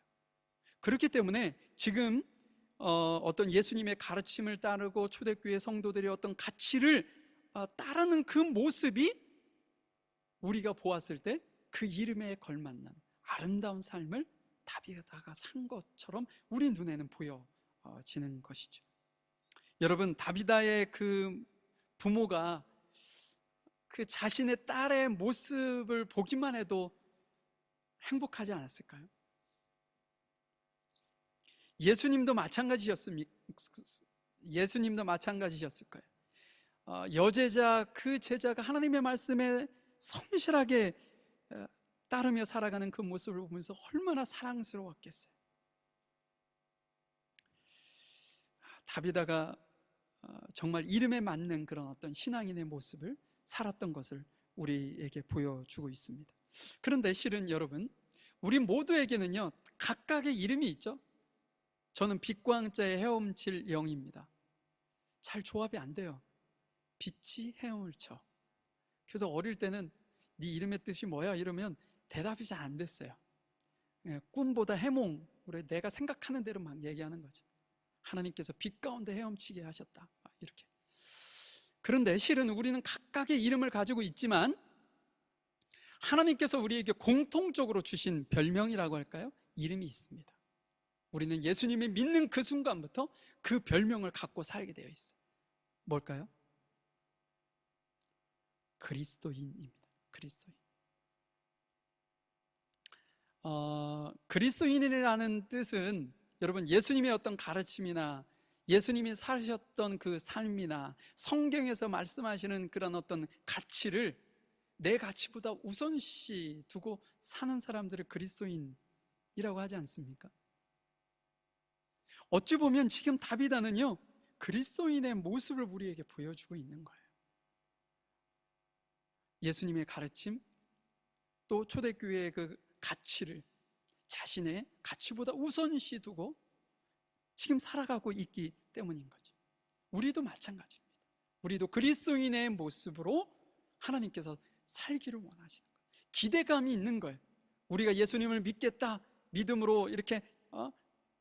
그렇기 때문에 지금 어떤 예수님의 가르침을 따르고 초대교회 성도들의 어떤 가치를 따르는 그 모습이 우리가 보았을 때 그 이름에 걸맞는 아름다운 삶을 다비다가 산 것처럼 우리 눈에는 보여지는 것이죠. 여러분, 다비다의 그 부모가 그 자신의 딸의 모습을 보기만 해도 행복하지 않았을까요? 예수님도 마찬가지셨을 거예요. 여제자, 그 제자가 하나님의 말씀에 성실하게 따르며 살아가는 그 모습을 보면서 얼마나 사랑스러웠겠어요. 다비다가 정말 이름에 맞는 그런 어떤 신앙인의 모습을 살았던 것을 우리에게 보여주고 있습니다. 그런데 실은 여러분, 우리 모두에게는요 각각의 이름이 있죠. 저는 빛광자의 헤엄칠 영입니다. 잘 조합이 안 돼요. 빛이 헤엄을 쳐. 그래서 어릴 때는 네 이름의 뜻이 뭐야? 이러면 대답이 잘 안 됐어요. 꿈보다 해몽, 내가 생각하는 대로 막 얘기하는 거죠. 하나님께서 빛 가운데 헤엄치게 하셨다, 이렇게. 그런데 실은 우리는 각각의 이름을 가지고 있지만 하나님께서 우리에게 공통적으로 주신 별명이라고 할까요? 이름이 있습니다. 우리는 예수님이 믿는 그 순간부터 그 별명을 갖고 살게 되어 있어요. 뭘까요? 그리스도인입니다. 그리스도인. 그리스도인이라는 뜻은 여러분, 예수님의 어떤 가르침이나 예수님이 사셨던 그 삶이나 성경에서 말씀하시는 그런 어떤 가치를 내 가치보다 우선시 두고 사는 사람들을 그리스도인이라고 하지 않습니까? 어찌 보면 지금 다비다는요 그리스도인의 모습을 우리에게 보여주고 있는 거예요. 예수님의 가르침, 또 초대교회의 그 가치를 자신의 가치보다 우선시 두고 지금 살아가고 있기 때문인 거죠. 우리도 마찬가지입니다. 우리도 그리스도인의 모습으로 하나님께서 살기를 원하시는 거예요. 기대감이 있는 거예요. 우리가 예수님을 믿겠다, 믿음으로 이렇게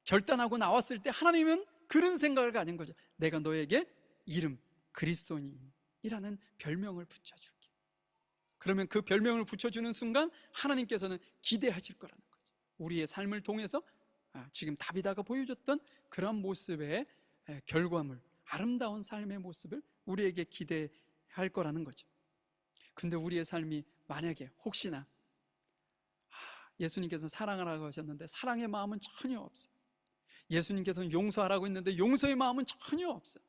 결단하고 나왔을 때 하나님은 그런 생각을 가진 거죠. 내가 너에게 이름 그리스도인이라는 별명을 붙여줄게. 그러면 그 별명을 붙여주는 순간 하나님께서는 기대하실 거라는 거죠. 우리의 삶을 통해서 지금 다비다가 보여줬던 그런 모습의 결과물, 아름다운 삶의 모습을 우리에게 기대할 거라는 거죠. 근데 우리의 삶이 만약에 혹시나 예수님께서는 사랑하라고 하셨는데 사랑의 마음은 전혀 없어요. 예수님께서는 용서하라고 했는데 용서의 마음은 전혀 없어요.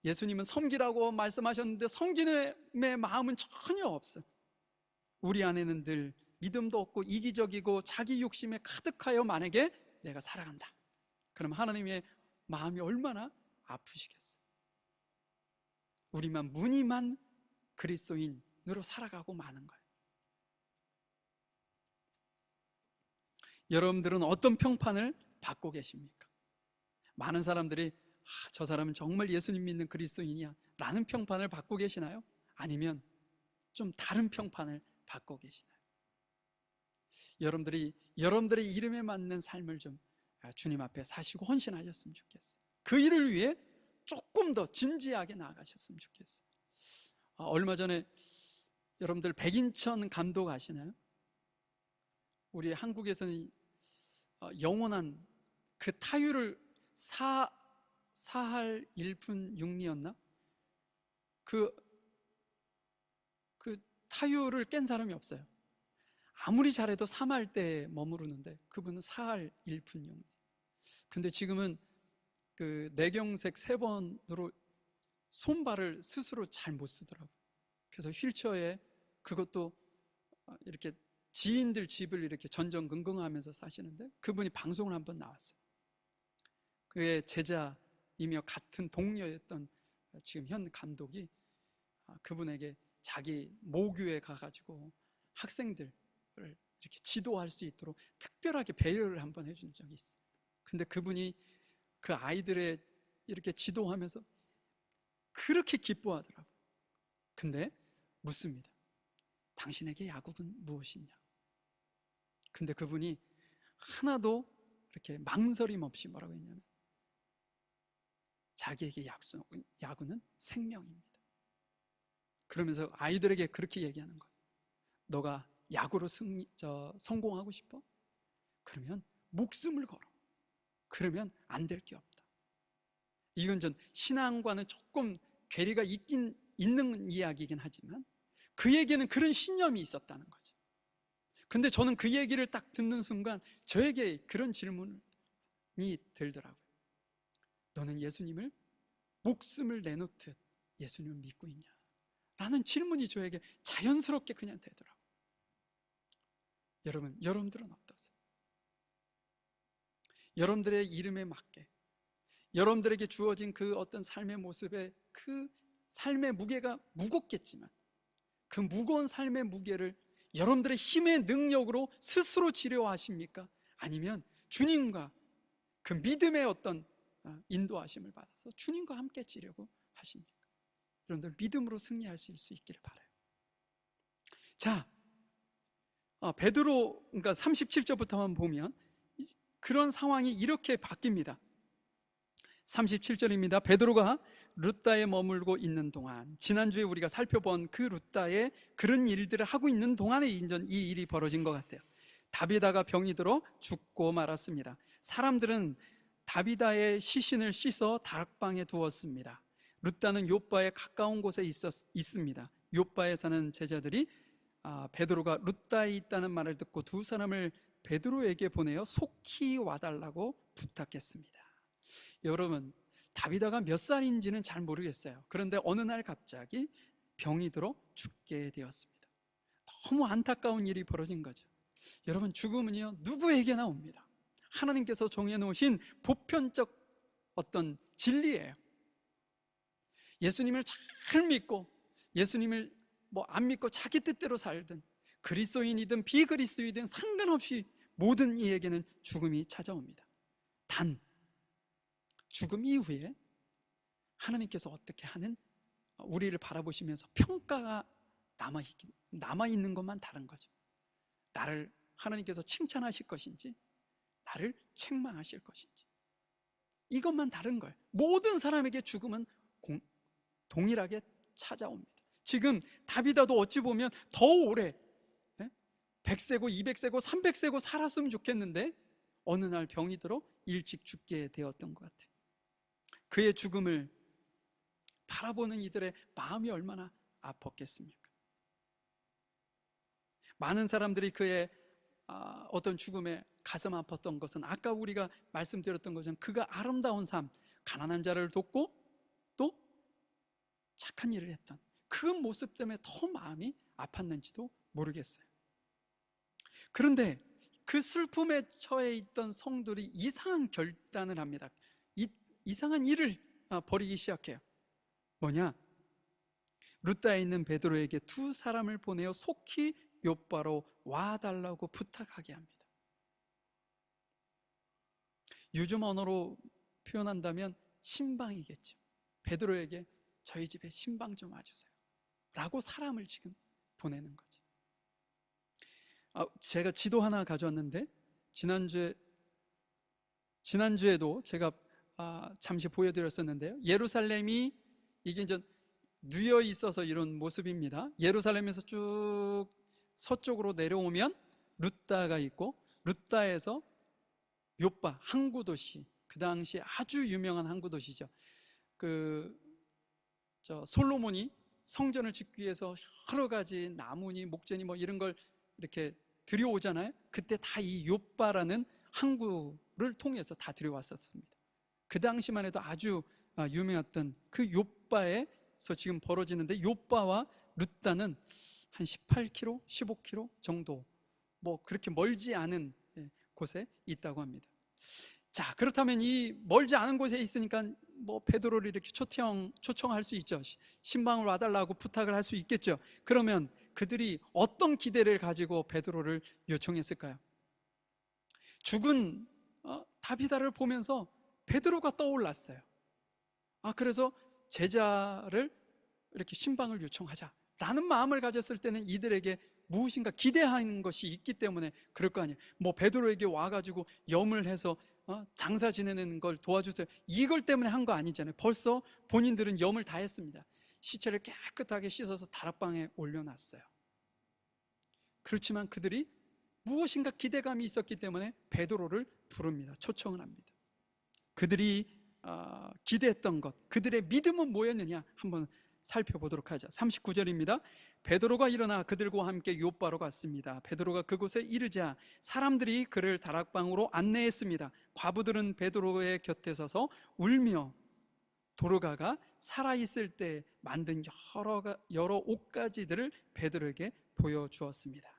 예수님은 섬기라고 말씀하셨는데 섬기는 마음은 전혀 없어요. 우리 안에는 늘 믿음도 없고 이기적이고 자기 욕심에 가득하여 만약에 내가 살아간다, 그럼 하나님의 마음이 얼마나 아프시겠어요. 우리만 무늬만 그리스도인으로 살아가고 마는 거예요. 여러분들은 어떤 평판을 받고 계십니까? 많은 사람들이 저 사람은 정말 예수님 믿는 그리스도인이야 라는 평판을 받고 계시나요? 아니면 좀 다른 평판을 받고 계시나요? 여러분들의 이름에 맞는 삶을 좀 주님 앞에 사시고 헌신하셨으면 좋겠어요. 그 일을 위해 조금 더 진지하게 나아가셨으면 좋겠어요. 얼마 전에 여러분들 백인천 감독 아시나요? 우리 한국에서는 영원한 그 타율을 4할 1분 6리였나? 그 타율을 깬 사람이 없어요. 아무리 잘해도 3할 때 머무르는데 그분은 4할 1분 6리. 근데 지금은 그 뇌경색 3번으로 손발을 스스로 잘 못 쓰더라고요. 그래서 휠체어에, 그것도 이렇게 지인들 집을 이렇게 전전긍긍하면서 사시는데 그분이 방송을 한번 나왔어요. 그의 제자이며 같은 동료였던 지금 현 감독이 그분에게 자기 모교에 가가지고 학생들을 이렇게 지도할 수 있도록 특별하게 배려를 한번 해준 적이 있어요. 근데 그분이 그 아이들의 이렇게 지도하면서 그렇게 기뻐하더라고요. 근데 묻습니다. 당신에게 야곱은 무엇이냐? 근데 그분이 하나도 이렇게 망설임 없이 뭐라고 했냐면 자기에게 야구는 생명입니다. 그러면서 아이들에게 그렇게 얘기하는 거예요. 너가 야구로 성공하고 싶어? 그러면 목숨을 걸어. 그러면 안 될 게 없다. 이건 전 신앙과는 조금 괴리가 있는 이야기이긴 하지만 그에게는 그런 신념이 있었다는 거죠. 근데 저는 그 얘기를 딱 듣는 순간 저에게 그런 질문이 들더라고요. 너는 예수님을 목숨을 내놓듯 예수님을 믿고 있냐? 라는 질문이 저에게 자연스럽게 그냥 되더라고요. 여러분들은 어떠세요? 여러분들의 이름에 맞게 여러분들에게 주어진 그 어떤 삶의 모습에 그 삶의 무게가 무겁겠지만 그 무거운 삶의 무게를 여러분들의 힘의 능력으로 스스로 지려하십니까? 아니면 주님과 그 믿음의 어떤 인도하심을 받아서 주님과 함께 지려고 하십니까? 여러분들 믿음으로 승리할 수 있기를 바라요. 자, 베드로 그러니까 37절부터만 보면 그런 상황이 이렇게 바뀝니다. 37절입니다. 베드로가 룻다에 머물고 있는 동안, 지난주에 우리가 살펴본 그 룻다에 그런 일들을 하고 있는 동안에 이 일이 벌어진 것 같아요. 다비다가 병이 들어 죽고 말았습니다. 사람들은 다비다의 시신을 씻어 다락방에 두었습니다. 룻다는 욥바에 가까운 곳에 있습니다. 욥바에 사는 제자들이 베드로가 룻다에 있다는 말을 듣고 두 사람을 베드로에게 보내어 속히 와달라고 부탁했습니다. 여러분, 다비다가 몇 살인지는 잘 모르겠어요. 그런데 어느 날 갑자기 병이 들어 죽게 되었습니다. 너무 안타까운 일이 벌어진 거죠. 여러분, 죽음은요 누구에게나 옵니다. 하나님께서 정해놓으신 보편적 어떤 진리예요. 예수님을 잘 믿고 예수님을 안 믿고 자기 뜻대로 살든 그리스도인이든 비그리스도인이든 상관없이 모든 이에게는 죽음이 찾아옵니다. 단 죽음 이후에 하나님께서 어떻게 하는 우리를 바라보시면서 평가가 남아있는 것만 다른 거죠. 나를 하나님께서 칭찬하실 것인지 나를 책망하실 것인지 이것만 다른 거예요. 모든 사람에게 죽음은 동일하게 찾아옵니다. 지금 다비다도 어찌 보면 더 오래 100세고 200세고 300세고 살았으면 좋겠는데 어느 날 병이 들어 일찍 죽게 되었던 것 같아요. 그의 죽음을 바라보는 이들의 마음이 얼마나 아팠겠습니까? 많은 사람들이 그의 어떤 죽음에 가슴 아팠던 것은 아까 우리가 말씀드렸던 것은 그가 아름다운 삶, 가난한 자를 돕고 또 착한 일을 했던 그 모습 때문에 더 마음이 아팠는지도 모르겠어요. 그런데 그 슬픔에 처해 있던 성들이 이상한 결단을 합니다. 이상한 일을 벌이기 시작해요. 뭐냐? 룻다에 있는 베드로에게 두 사람을 보내어 속히 욥바로 와달라고 부탁하게 합니다. 요즘 언어로 표현한다면 신방이겠죠. 베드로에게 저희 집에 신방 좀 와주세요 라고 사람을 지금 보내는 거죠. 제가 지도 하나 가져왔는데 지난주에도 제가 잠시 보여드렸었는데요. 예루살렘이 이게 이제 누여 있어서 이런 모습입니다. 예루살렘에서 쭉 서쪽으로 내려오면 룻다가 있고 룻다에서 욥바 항구 도시, 그 당시 아주 유명한 항구 도시죠. 솔로몬이 성전을 짓기 위해서 여러 가지 나무니 목재니 이런 걸 이렇게 들여오잖아요. 그때 다 이 욥바라는 항구를 통해서 다 들여왔었습니다. 그 당시만 해도 아주 유명했던 그 욥바에서 지금 벌어지는데 욥바와 룻다는 한 18km, 15km 정도 그렇게 멀지 않은 곳에 있다고 합니다. 자, 그렇다면 이 멀지 않은 곳에 있으니까 베드로를 이렇게 초청할 수 있죠. 신방을 와달라고 부탁을 할 수 있겠죠. 그러면 그들이 어떤 기대를 가지고 베드로를 요청했을까요? 죽은 다비다를 보면서 베드로가 떠올랐어요. 그래서 제자를 이렇게 신방을 요청하자라는 마음을 가졌을 때는 이들에게 무엇인가 기대하는 것이 있기 때문에 그럴 거 아니에요. 뭐 베드로에게 와가지고 염을 해서 장사 지내는 걸 도와주세요, 이걸 때문에 한 거 아니잖아요. 벌써 본인들은 염을 다 했습니다. 시체를 깨끗하게 씻어서 다락방에 올려놨어요. 그렇지만 그들이 무엇인가 기대감이 있었기 때문에 베드로를 부릅니다. 초청을 합니다. 그들이 기대했던 것, 그들의 믿음은 뭐였느냐 한번 살펴보도록 하죠. 39절입니다. 베드로가 일어나 그들과 함께 요바로 갔습니다. 베드로가 그곳에 이르자 사람들이 그를 다락방으로 안내했습니다. 과부들은 베드로의 곁에 서서 울며 도르가가 살아있을 때 만든 여러 옷가지들을 베드로에게 보여주었습니다.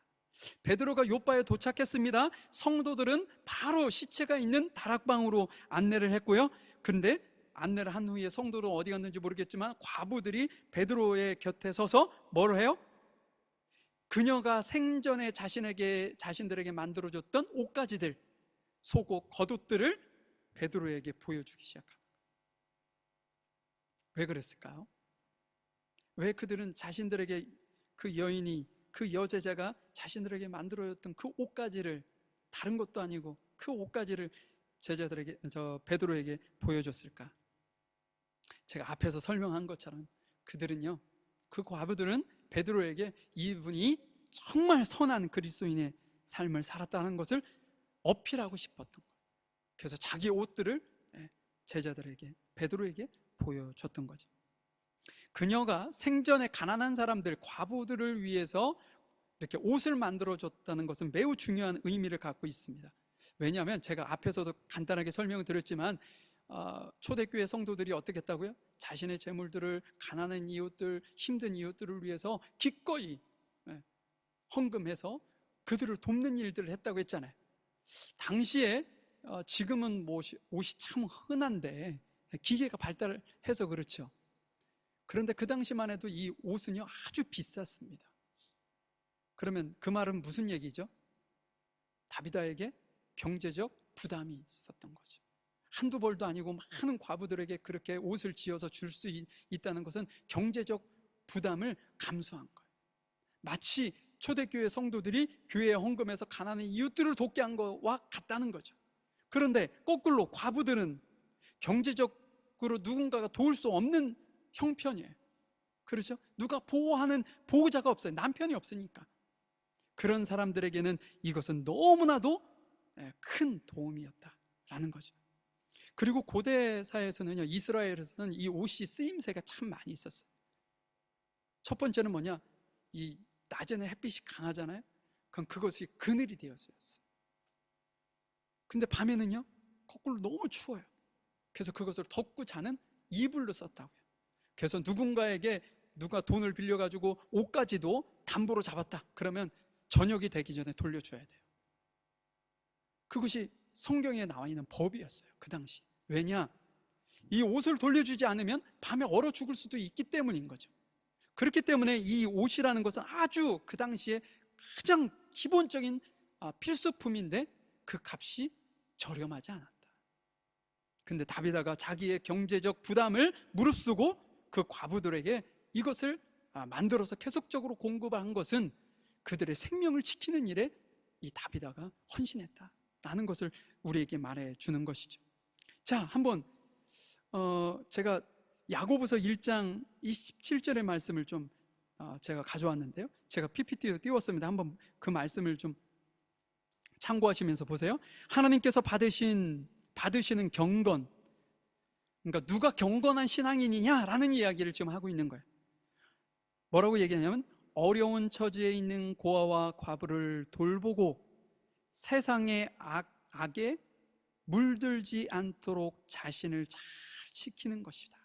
베드로가 요바에 도착했습니다. 성도들은 바로 시체가 있는 다락방으로 안내를 했고요. 근데 안내를 한 후에 성도들은 어디 갔는지 모르겠지만 과부들이 베드로의 곁에 서서 뭘 해요? 그녀가 생전에 자신들에게 만들어줬던 옷가지들, 속옷, 겉옷들을 베드로에게 보여주기 시작합니다. 왜 그랬을까요? 왜 그들은 자신들에게 그 여인이, 그 여제자가 자신들에게 만들어줬던 그 옷가지를, 다른 것도 아니고 그 옷가지를 베드로에게 보여줬을까? 제가 앞에서 설명한 것처럼 그들은요, 그 과부들은 베드로에게 이분이 정말 선한 그리스도인의 삶을 살았다는 것을 어필하고 싶었던 거예요. 그래서 자기 옷들을 제자들에게, 베드로에게 보여줬던 거죠. 그녀가 생전에 가난한 사람들, 과부들을 위해서 이렇게 옷을 만들어줬다는 것은 매우 중요한 의미를 갖고 있습니다. 왜냐하면 제가 앞에서도 간단하게 설명을 드렸지만 초대교회 성도들이 어떻게 했다고요? 자신의 재물들을 가난한 이웃들, 힘든 이웃들을 위해서 기꺼이 헌금해서 그들을 돕는 일들을 했다고 했잖아요. 당시에 지금은 뭐 옷이 참 흔한데 기계가 발달해서 그렇죠. 그런데 그 당시만 해도 이 옷은요 아주 비쌌습니다. 그러면 그 말은 무슨 얘기죠? 다비다에게 경제적 부담이 있었던 거죠. 한두 벌도 아니고 많은 과부들에게 그렇게 옷을 지어서 줄 수 있다는 것은 경제적 부담을 감수한 거예요. 마치 초대교회 성도들이 교회에 헌금해서 가난한 이웃들을 돕게 한 것과 같다는 거죠. 그런데 거꾸로 과부들은 경제적으로 누군가가 도울 수 없는 형편이에요. 그렇죠? 누가 보호하는 보호자가 없어요. 남편이 없으니까. 그런 사람들에게는 이것은 너무나도 큰 도움이었다라는 거죠. 그리고 고대 사회에서는요, 이스라엘에서는 이 옷이 쓰임새가 참 많이 있었어요. 첫 번째는 뭐냐? 이 낮에는 햇빛이 강하잖아요. 그럼 그것이 그늘이 되었어요. 근데 밤에는요, 거꾸로 너무 추워요. 그래서 그것을 덮고 자는 이불로 썼다고요. 그래서 누군가에게 누가 돈을 빌려가지고 옷까지도 담보로 잡았다 그러면 저녁이 되기 전에 돌려줘야 돼요. 그것이 성경에 나와 있는 법이었어요, 그 당시. 왜냐? 이 옷을 돌려주지 않으면 밤에 얼어 죽을 수도 있기 때문인 거죠. 그렇기 때문에 이 옷이라는 것은 아주 그 당시에 가장 기본적인 필수품인데 그 값이 저렴하지 않았다. 근데 다비다가 자기의 경제적 부담을 무릅쓰고 그 과부들에게 이것을 만들어서 계속적으로 공급한 것은 그들의 생명을 지키는 일에 이 다비다가 헌신했다라는 것을 우리에게 말해주는 것이죠. 자, 한번 제가 야고보서 1장 27절의 말씀을 좀 제가 가져왔는데요, 제가 PPT로 띄웠습니다. 한번 그 말씀을 좀 참고하시면서 보세요. 하나님께서 받으시는 경건, 그러니까 누가 경건한 신앙인이냐라는 이야기를 지금 하고 있는 거예요. 뭐라고 얘기하냐면 어려운 처지에 있는 고아와 과부를 돌보고 세상의 악에 물들지 않도록 자신을 잘 지키는 것이다.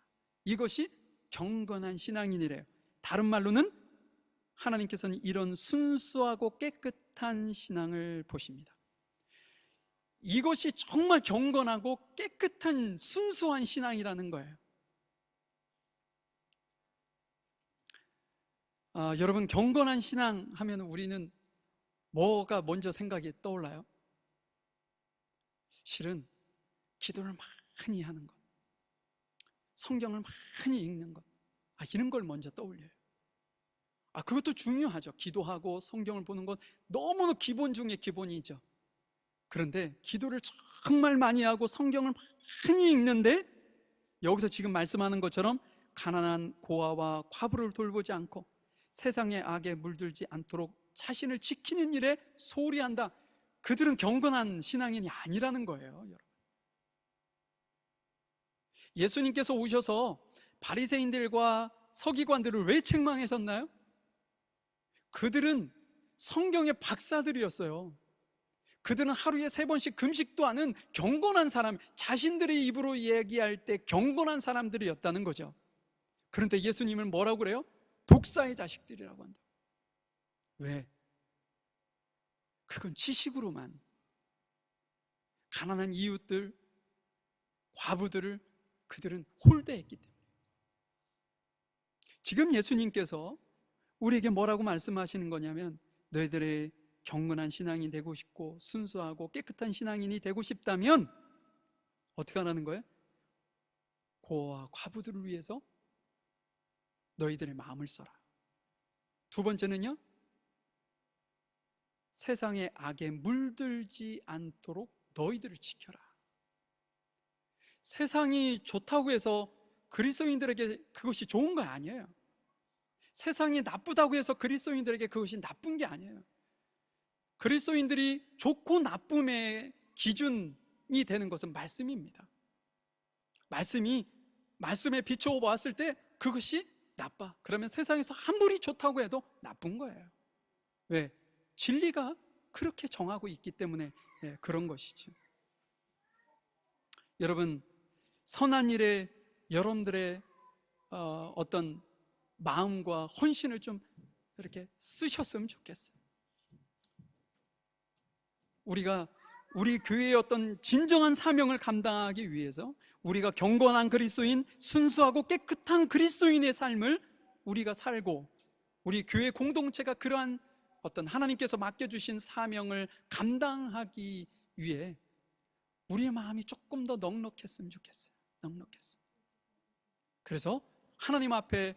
이것이 경건한 신앙인이래요. 다른 말로는 하나님께서는 이런 순수하고 깨끗한 신앙을 보십니다. 이것이 정말 경건하고 깨끗한 순수한 신앙이라는 거예요. 여러분, 경건한 신앙 하면 우리는 뭐가 먼저 생각이 떠올라요? 실은 기도를 많이 하는 것, 성경을 많이 읽는 것, 이런 걸 먼저 떠올려요. 그것도 중요하죠. 기도하고 성경을 보는 건 너무나 기본 중에 기본이죠. 그런데 기도를 정말 많이 하고 성경을 많이 읽는데, 여기서 지금 말씀하는 것처럼 가난한 고아와 과부를 돌보지 않고 세상의 악에 물들지 않도록 자신을 지키는 일에 소홀히한다. 그들은 경건한 신앙인이 아니라는 거예요, 여러분. 예수님께서 오셔서 바리새인들과 서기관들을 왜 책망하셨나요? 그들은 성경의 박사들이었어요. 그들은 하루에 3번씩 금식도 하는 경건한 사람, 자신들의 입으로 얘기할 때 경건한 사람들이었다는 거죠. 그런데 예수님은 뭐라고 그래요? 독사의 자식들이라고 한다. 왜? 그건 지식으로만 가난한 이웃들, 과부들을 그들은 홀대했기 때문에. 지금 예수님께서 우리에게 뭐라고 말씀하시는 거냐면, 너희들의 경건한 신앙이 되고 싶고 순수하고 깨끗한 신앙인이 되고 싶다면 어떻게 하라는 거예요? 고아와 과부들을 위해서 너희들의 마음을 써라. 두 번째는요, 세상의 악에 물들지 않도록 너희들을 지켜라. 세상이 좋다고 해서 그리스도인들에게 그것이 좋은 거 아니에요. 세상이 나쁘다고 해서 그리스도인들에게 그것이 나쁜 게 아니에요. 그리스도인들이 좋고 나쁨의 기준이 되는 것은 말씀입니다. 말씀에 비춰 보았을 때 그것이 나빠. 그러면 세상에서 아무리 좋다고 해도 나쁜 거예요. 왜? 진리가 그렇게 정하고 있기 때문에 그런 것이죠. 여러분, 선한 일에 여러분들의 어떤 마음과 헌신을 좀 이렇게 쓰셨으면 좋겠어요. 우리가 우리 교회의 어떤 진정한 사명을 감당하기 위해서 우리가 경건한 그리스도인, 순수하고 깨끗한 그리스도인의 삶을 우리가 살고, 우리 교회 공동체가 그러한 어떤 하나님께서 맡겨주신 사명을 감당하기 위해 우리의 마음이 조금 더 넉넉했으면 좋겠어요. 넉넉했어요. 그래서 하나님 앞에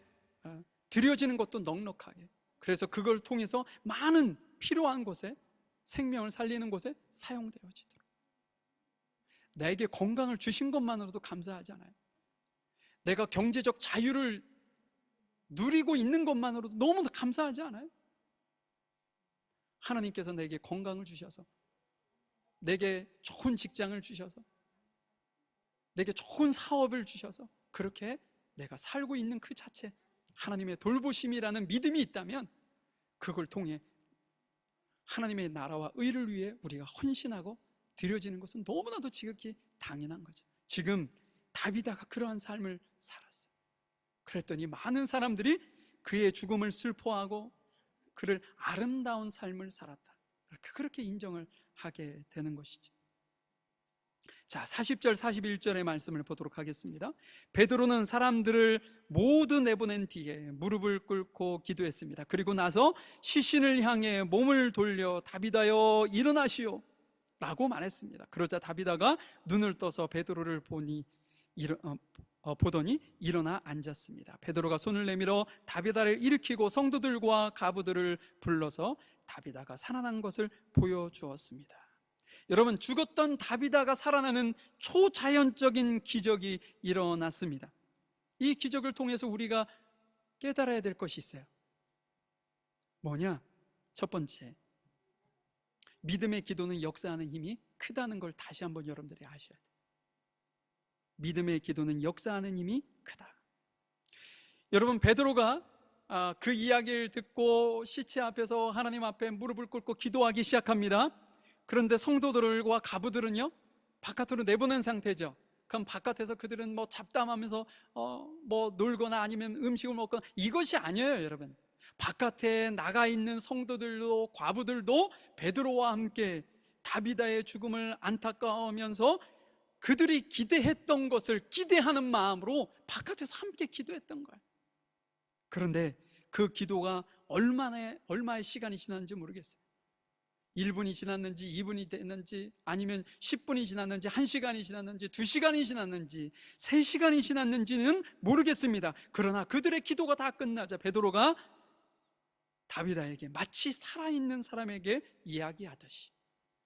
드려지는 것도 넉넉하게, 그래서 그걸 통해서 많은 필요한 곳에, 생명을 살리는 곳에 사용되어지도록. 나에게 건강을 주신 것만으로도 감사하잖아요. 내가 경제적 자유를 누리고 있는 것만으로도 너무나 감사하지 않아요? 하나님께서 내게 건강을 주셔서, 내게 좋은 직장을 주셔서, 내게 좋은 사업을 주셔서, 그렇게 내가 살고 있는 그 자체, 하나님의 돌보심이라는 믿음이 있다면 그걸 통해 하나님의 나라와 의를 위해 우리가 헌신하고 드려지는 것은 너무나도 지극히 당연한 거죠. 지금 다비다가 그러한 삶을 살았어요. 그랬더니 많은 사람들이 그의 죽음을 슬퍼하고 그를 아름다운 삶을 살았다, 그렇게 인정을 하게 되는 것이죠. 자, 40절 41절의 말씀을 보도록 하겠습니다. 베드로는 사람들을 모두 내보낸 뒤에 무릎을 꿇고 기도했습니다. 그리고 나서 시신을 향해 몸을 돌려 다비다여 일어나시오 라고 말했습니다. 그러자 다비다가 눈을 떠서 베드로를 보더니 일어나 앉았습니다. 베드로가 손을 내밀어 다비다를 일으키고 성도들과 가부들을 불러서 다비다가 살아난 것을 보여주었습니다. 여러분, 죽었던 다비다가 살아나는 초자연적인 기적이 일어났습니다. 이 기적을 통해서 우리가 깨달아야 될 것이 있어요. 뭐냐? 첫 번째, 믿음의 기도는 역사하는 힘이 크다는 걸 다시 한번 여러분들이 아셔야 돼요. 믿음의 기도는 역사하는 힘이 크다. 여러분, 베드로가 그 이야기를 듣고 시체 앞에서 하나님 앞에 무릎을 꿇고 기도하기 시작합니다. 그런데 성도들과 가부들은요, 바깥으로 내보낸 상태죠. 그럼 바깥에서 그들은 잡담하면서 놀거나 아니면 음식을 먹거나, 이것이 아니에요, 여러분. 바깥에 나가 있는 성도들도 과부들도 베드로와 함께 다비다의 죽음을 안타까워하면서 그들이 기대했던 것을 기대하는 마음으로 바깥에서 함께 기도했던 거예요. 그런데 그 기도가 얼마의 시간이 지났는지 모르겠어요. 1분이 지났는지 2분이 됐는지 아니면 10분이 지났는지 1시간이 지났는지 2시간이 지났는지 3시간이 지났는지는 모르겠습니다. 그러나 그들의 기도가 다 끝나자 베드로가 다비다에게 마치 살아있는 사람에게 이야기하듯이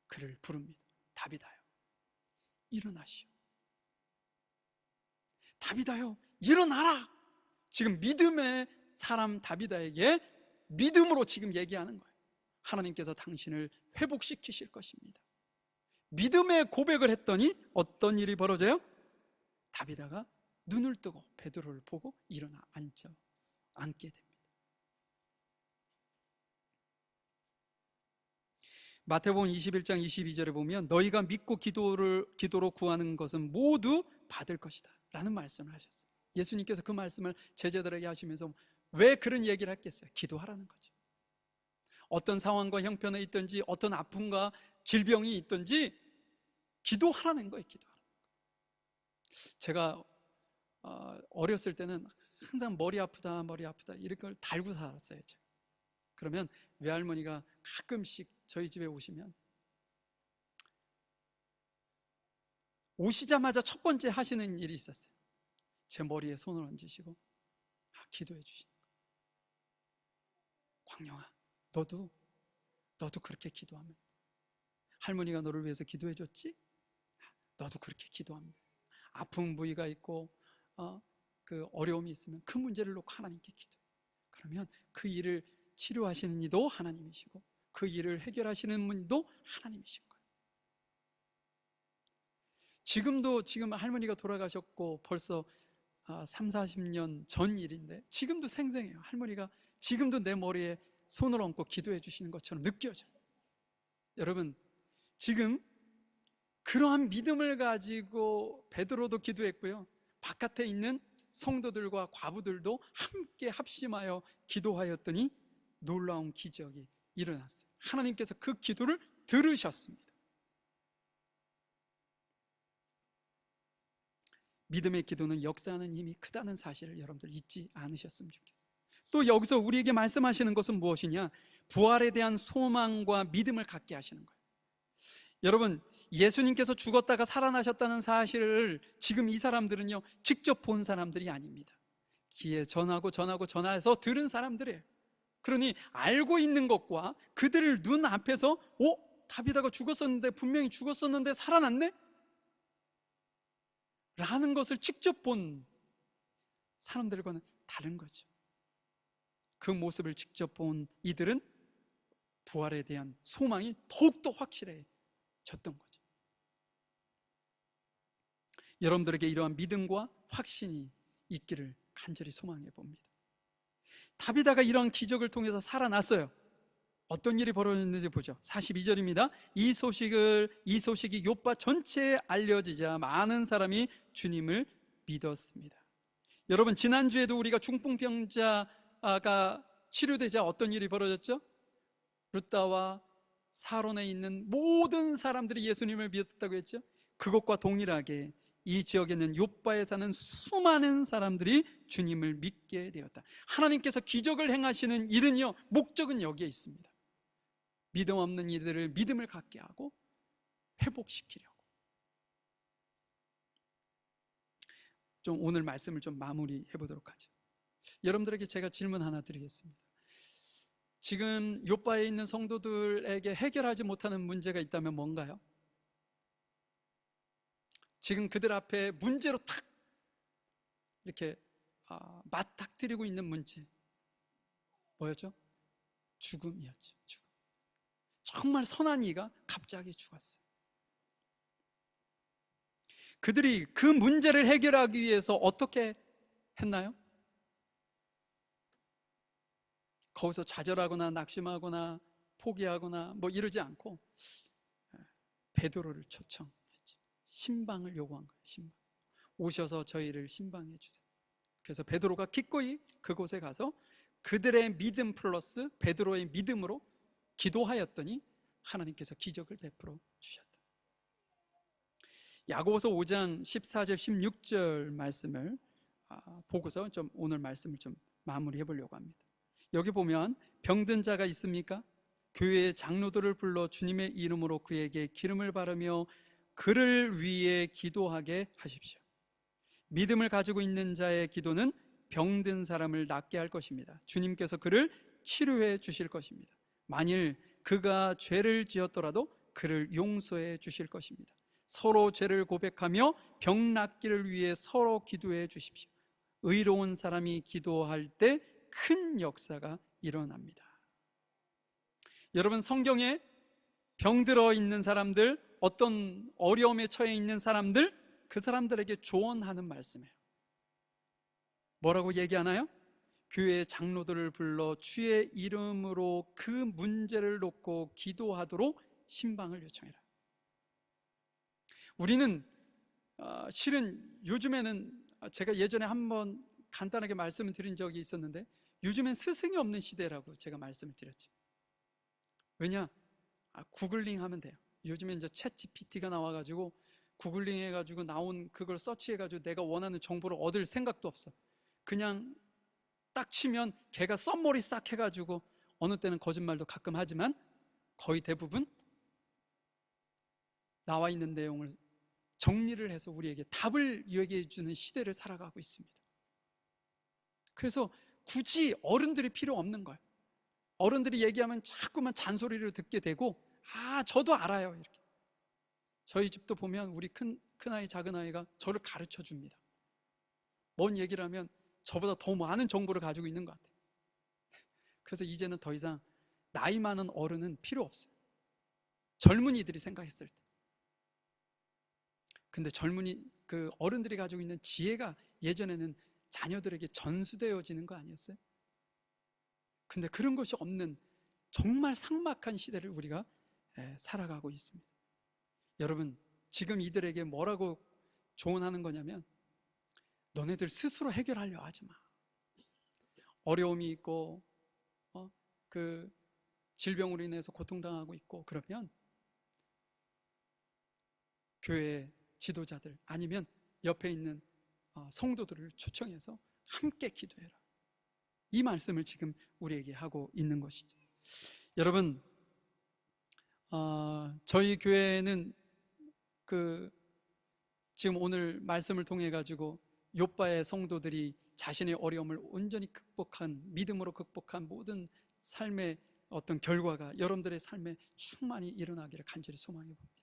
그를 부릅니다. 다비다요, 일어나시오. 다비다요, 일어나라. 지금 믿음의 사람 다비다에게 믿음으로 지금 얘기하는 거예요. 하나님께서 당신을 회복시키실 것입니다. 믿음의 고백을 했더니 어떤 일이 벌어져요? 다비다가 눈을 뜨고 베드로를 보고 일어나 앉게 됩니다. 마태복음 21장 22절에 보면 너희가 믿고 기도로 구하는 것은 모두 받을 것이다 라는 말씀을 하셨어요. 예수님께서 그 말씀을 제자들에게 하시면서 왜 그런 얘기를 했겠어요? 기도하라는 거죠. 어떤 상황과 형편에 있든지 어떤 아픔과 질병이 있든지 기도하라는 거예요. 기도하라는 거예요. 제가 어렸을 때는 항상 머리 아프다 이런 걸 달고 살았어요. 제가. 그러면 외할머니가 가끔씩 저희 집에 오시면 오시자마자 첫 번째 하시는 일이 있었어요. 제 머리에 손을 얹으시고 기도해 주시는 거예요. 광영아, 너도 그렇게 기도하면 할머니가 너를 위해서 기도해 줬지? 너도 그렇게 기도하면 아픈 부위가 있고 그 어려움이 있으면 그 문제를 놓고 하나님께 기도해. 그러면 그 일을 치료하시는 이도 하나님이시고 그 일을 해결하시는 분도 하나님이신 거예요. 지금 할머니가 돌아가셨고 벌써 30-40년 전 일인데 지금도 생생해요. 할머니가 지금도 내 머리에 손을 얹고 기도해 주시는 것처럼 느껴져요. 여러분, 지금 그러한 믿음을 가지고 베드로도 기도했고요, 바깥에 있는 성도들과 과부들도 함께 합심하여 기도하였더니 놀라운 기적이 일어났어요. 하나님께서 그 기도를 들으셨습니다. 믿음의 기도는 역사하는 힘이 크다는 사실을 여러분들 잊지 않으셨으면 좋겠어요. 또 여기서 우리에게 말씀하시는 것은 무엇이냐? 부활에 대한 소망과 믿음을 갖게 하시는 거예요. 여러분, 예수님께서 죽었다가 살아나셨다는 사실을 지금 이 사람들은요, 직접 본 사람들이 아닙니다. 귀에 전해서 들은 사람들이에요. 그러니 알고 있는 것과 그들을 눈 앞에서 다비다가 죽었었는데, 분명히 죽었었는데 살아났네? 라는 것을 직접 본 사람들과는 다른 거죠. 그 모습을 직접 본 이들은 부활에 대한 소망이 더욱더 확실해졌던 거죠. 여러분들에게 이러한 믿음과 확신이 있기를 간절히 소망해 봅니다. 다비다가 이러한 기적을 통해서 살아났어요. 어떤 일이 벌어졌는지 보죠. 42절입니다. 이 소식이 욥바 전체에 알려지자 많은 사람이 주님을 믿었습니다. 여러분, 지난주에도 우리가 중풍병자가 치료되자 어떤 일이 벌어졌죠? 룻다와 사론에 있는 모든 사람들이 예수님을 믿었다고 했죠. 그것과 동일하게 이 지역에 있는 욥바에 사는 수많은 사람들이 주님을 믿게 되었다. 하나님께서 기적을 행하시는 일은요, 목적은 여기에 있습니다. 믿음 없는 이들을 믿음을 갖게 하고 회복시키려고. 좀 오늘 말씀을 좀 마무리해 보도록 하죠. 여러분들에게 제가 질문 하나 드리겠습니다. 지금 욥바에 있는 성도들에게 해결하지 못하는 문제가 있다면 뭔가요? 지금 그들 앞에 문제로 탁 이렇게 맞닥뜨리고 있는 문제 뭐였죠? 죽음이었죠. 죽음. 정말 선한 이가 갑자기 죽었어요. 그들이 그 문제를 해결하기 위해서 어떻게 했나요? 거기서 좌절하거나 낙심하거나 포기하거나 이러지 않고 베드로를 초청했죠. 신방을 요구한 거예요. 신방. 오셔서 저희를 신방해 주세요. 그래서 베드로가 기꺼이 그곳에 가서 그들의 믿음 플러스 베드로의 믿음으로 기도하였더니 하나님께서 기적을 베풀어 주셨다. 야고보서 5장 14절 16절 말씀을 보고서 좀 오늘 말씀을 좀 마무리해 보려고 합니다. 여기 보면 병든 자가 있습니까? 교회의 장로들을 불러 주님의 이름으로 그에게 기름을 바르며 그를 위해 기도하게 하십시오. 믿음을 가지고 있는 자의 기도는 병든 사람을 낫게 할 것입니다. 주님께서 그를 치료해 주실 것입니다. 만일 그가 죄를 지었더라도 그를 용서해 주실 것입니다. 서로 죄를 고백하며 병 낫기를 위해 서로 기도해 주십시오. 의로운 사람이 기도할 때 큰 역사가 일어납니다. 여러분, 성경에 병들어 있는 사람들, 어떤 어려움에 처해 있는 사람들, 그 사람들에게 조언하는 말씀이에요. 뭐라고 얘기하나요? 교회 장로들을 불러 주의 이름으로 그 문제를 놓고 기도하도록 신방을 요청해라. 우리는 실은 요즘에는, 제가 예전에 한번 간단하게 말씀을 드린 적이 있었는데, 요즘엔 스승이 없는 시대라고 제가 말씀을 드렸죠. 왜냐? 구글링 하면 돼요. 요즘에 이제 챗 GPT가 나와가지고 구글링 해가지고 나온 그걸 서치해가지고 내가 원하는 정보를 얻을 생각도 없어. 그냥 딱 치면 걔가 썸머리 싹 해가지고, 어느 때는 거짓말도 가끔 하지만 거의 대부분 나와 있는 내용을 정리를 해서 우리에게 답을 얘기해 주는 시대를 살아가고 있습니다. 그래서 굳이 어른들이 필요 없는 거예요. 어른들이 얘기하면 자꾸만 잔소리를 듣게 되고, 저도 알아요, 이렇게. 저희 집도 보면 우리 큰아이 작은아이가 저를 가르쳐 줍니다. 뭔 얘기를 하면 저보다 더 많은 정보를 가지고 있는 것 같아요. 그래서 이제는 더 이상 나이 많은 어른은 필요 없어요. 젊은이들이 생각했을 때. 근데 그 어른들이 가지고 있는 지혜가 예전에는 자녀들에게 전수되어지는 거 아니었어요? 근데 그런 것이 없는 정말 삭막한 시대를 우리가 살아가고 있습니다. 여러분, 지금 이들에게 뭐라고 조언하는 거냐면, 너네들 스스로 해결하려 하지 마. 어려움이 있고 그 질병으로 인해서 고통당하고 있고 그러면 교회 지도자들 아니면 옆에 있는 성도들을 초청해서 함께 기도해라. 이 말씀을 지금 우리에게 하고 있는 것이죠. 여러분, 저희 교회는 지금 오늘 말씀을 통해 가지고 욥바의 성도들이 자신의 어려움을 온전히 믿음으로 극복한 모든 삶의 어떤 결과가 여러분들의 삶에 충만히 일어나기를 간절히 소망해 봅니다.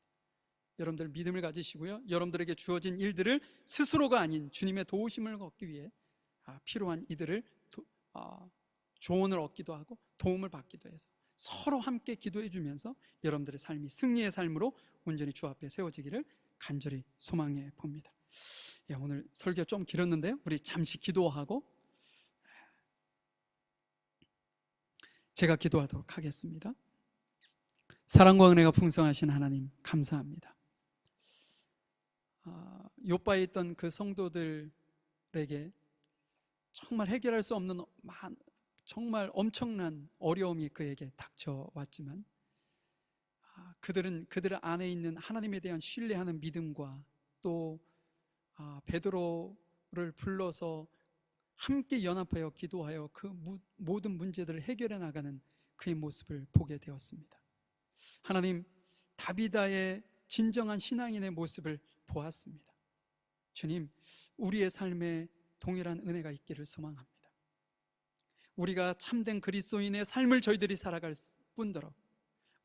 여러분들 믿음을 가지시고요, 여러분들에게 주어진 일들을 스스로가 아닌 주님의 도우심을 얻기 위해 필요한 이들을 조언을 얻기도 하고 도움을 받기도 해서 서로 함께 기도해 주면서 여러분들의 삶이 승리의 삶으로 온전히 주 앞에 세워지기를 간절히 소망해 봅니다. 오늘 설교 좀 길었는데요, 우리 잠시 기도하고 제가 기도하도록 하겠습니다. 사랑과 은혜가 풍성하신 하나님, 감사합니다. 욥바에 있던 그 성도들에게 정말 해결할 수 없는 정말 엄청난 어려움이 그에게 닥쳐왔지만, 그들 안에 있는 하나님에 대한 신뢰하는 믿음과 또 베드로를 불러서 함께 연합하여 기도하여 그 모든 문제들을 해결해 나가는 그의 모습을 보게 되었습니다. 하나님, 다비다의 진정한 신앙인의 모습을 보았습니다. 주님, 우리의 삶에 동일한 은혜가 있기를 소망합니다. 우리가 참된 그리스도인의 삶을 저희들이 살아갈 뿐더러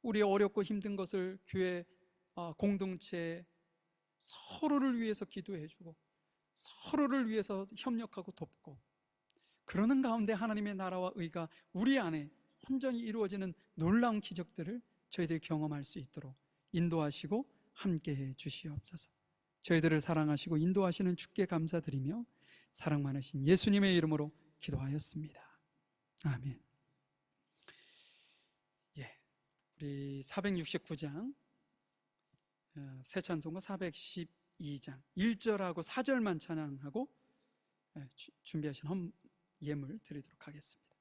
우리의 어렵고 힘든 것을 교회 공동체에 서로를 위해서 기도해주고 서로를 위해서 협력하고 돕고, 그러는 가운데 하나님의 나라와 의가 우리 안에 온전히 이루어지는 놀라운 기적들을 저희들이 경험할 수 있도록 인도하시고 함께해 주시옵소서. 저희들을 사랑하시고 인도하시는 주께 감사드리며 사랑 많으신 예수님의 이름으로 기도하였습니다. 아멘. 우리 469장 새 찬송가 412장 1절하고 4절만 찬양하고 준비하신 예물 드리도록 하겠습니다.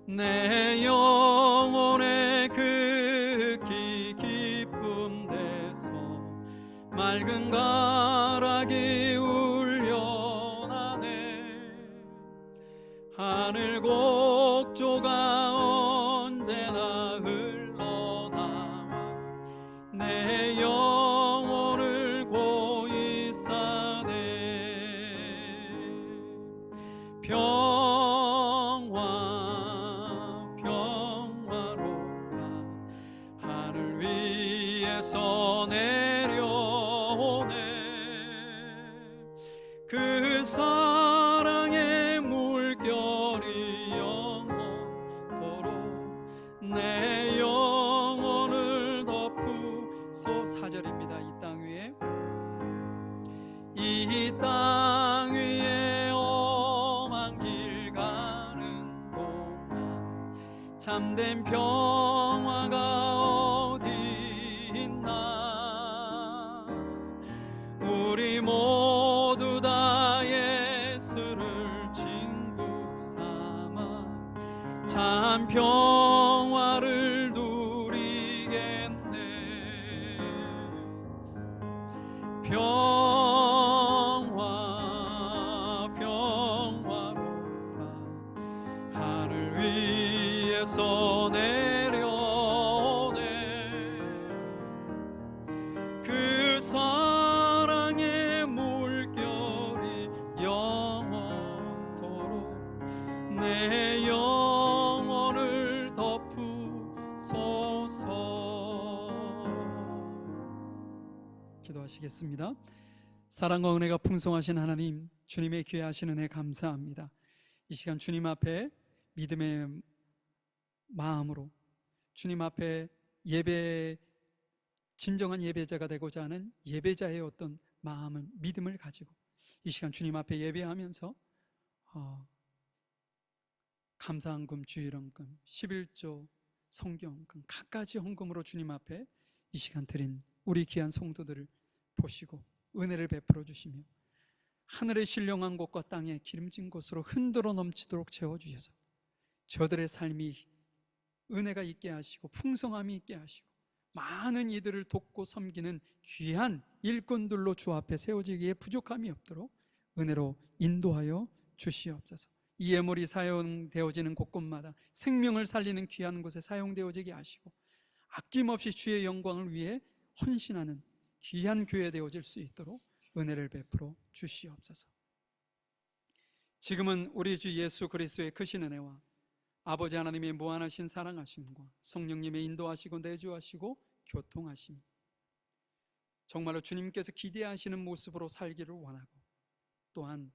내 영혼 맑은 가락이 울려나네. 하늘 곡조가 언제나 흘러나와 내 영혼을 고이 싸네. 평화 평화로다 하늘 위에서 내려오네. 그 사랑의 물결이 영원토록 내 영혼을 덮으소. 4절입니다. 이 땅 위에 험한 길 가는 동안 참된 평화가 어디 있나. 우리 모두 다 예수를 친구 삼아 참 평화를 누리겠네. 평화로다 하늘 위에서 내려오네. 그 사랑의 물결이 영원토록 내 영혼을 덮으소서. 기도하시겠습니다. 사랑과 은혜가 풍성하신 하나님, 주님의 귀하신 은혜 감사합니다. 이 시간 주님 앞에 믿음의 마음으로 주님 앞에 진정한 예배자가 되고자 하는 예배자의 어떤 마음을, 믿음을 가지고 이 시간 주님 앞에 예배하면서 감사헌금, 주일헌금, 11조, 성경헌금 갖가지 헌금으로 주님 앞에 이 시간 드린 우리 귀한 성도들을 보시고 은혜를 베풀어 주시며 하늘의 신령한 곳과 땅의 기름진 곳으로 흔들어 넘치도록 채워주셔서 저들의 삶이 은혜가 있게 하시고 풍성함이 있게 하시고 많은 이들을 돕고 섬기는 귀한 일꾼들로 주 앞에 세워지기에 부족함이 없도록 은혜로 인도하여 주시옵소서. 이 예물이 사용되어지는 곳곳마다 생명을 살리는 귀한 곳에 사용되어지게 하시고 아낌없이 주의 영광을 위해 헌신하는 귀한 교회 되어질 수 있도록 은혜를 베풀어 주시옵소서. 지금은 우리 주 예수 그리스도의 크신 은혜와 아버지 하나님의 무한하신 사랑하심과 성령님의 인도하시고 내주하시고 교통하심, 정말로 주님께서 기대하시는 모습으로 살기를 원하고 또한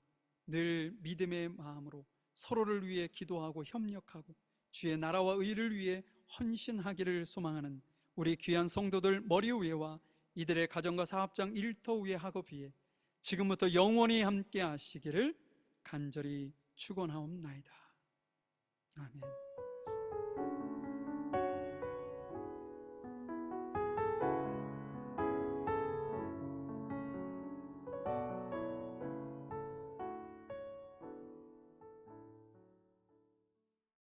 늘 믿음의 마음으로 서로를 위해 기도하고 협력하고 주의 나라와 의를 위해 헌신하기를 소망하는 우리 귀한 성도들 머리 위에와 이들의 가정과 사업장 일터 위에 학업 위에 지금부터 영원히 함께 하시기를 간절히 축원하옵나이다. 아멘.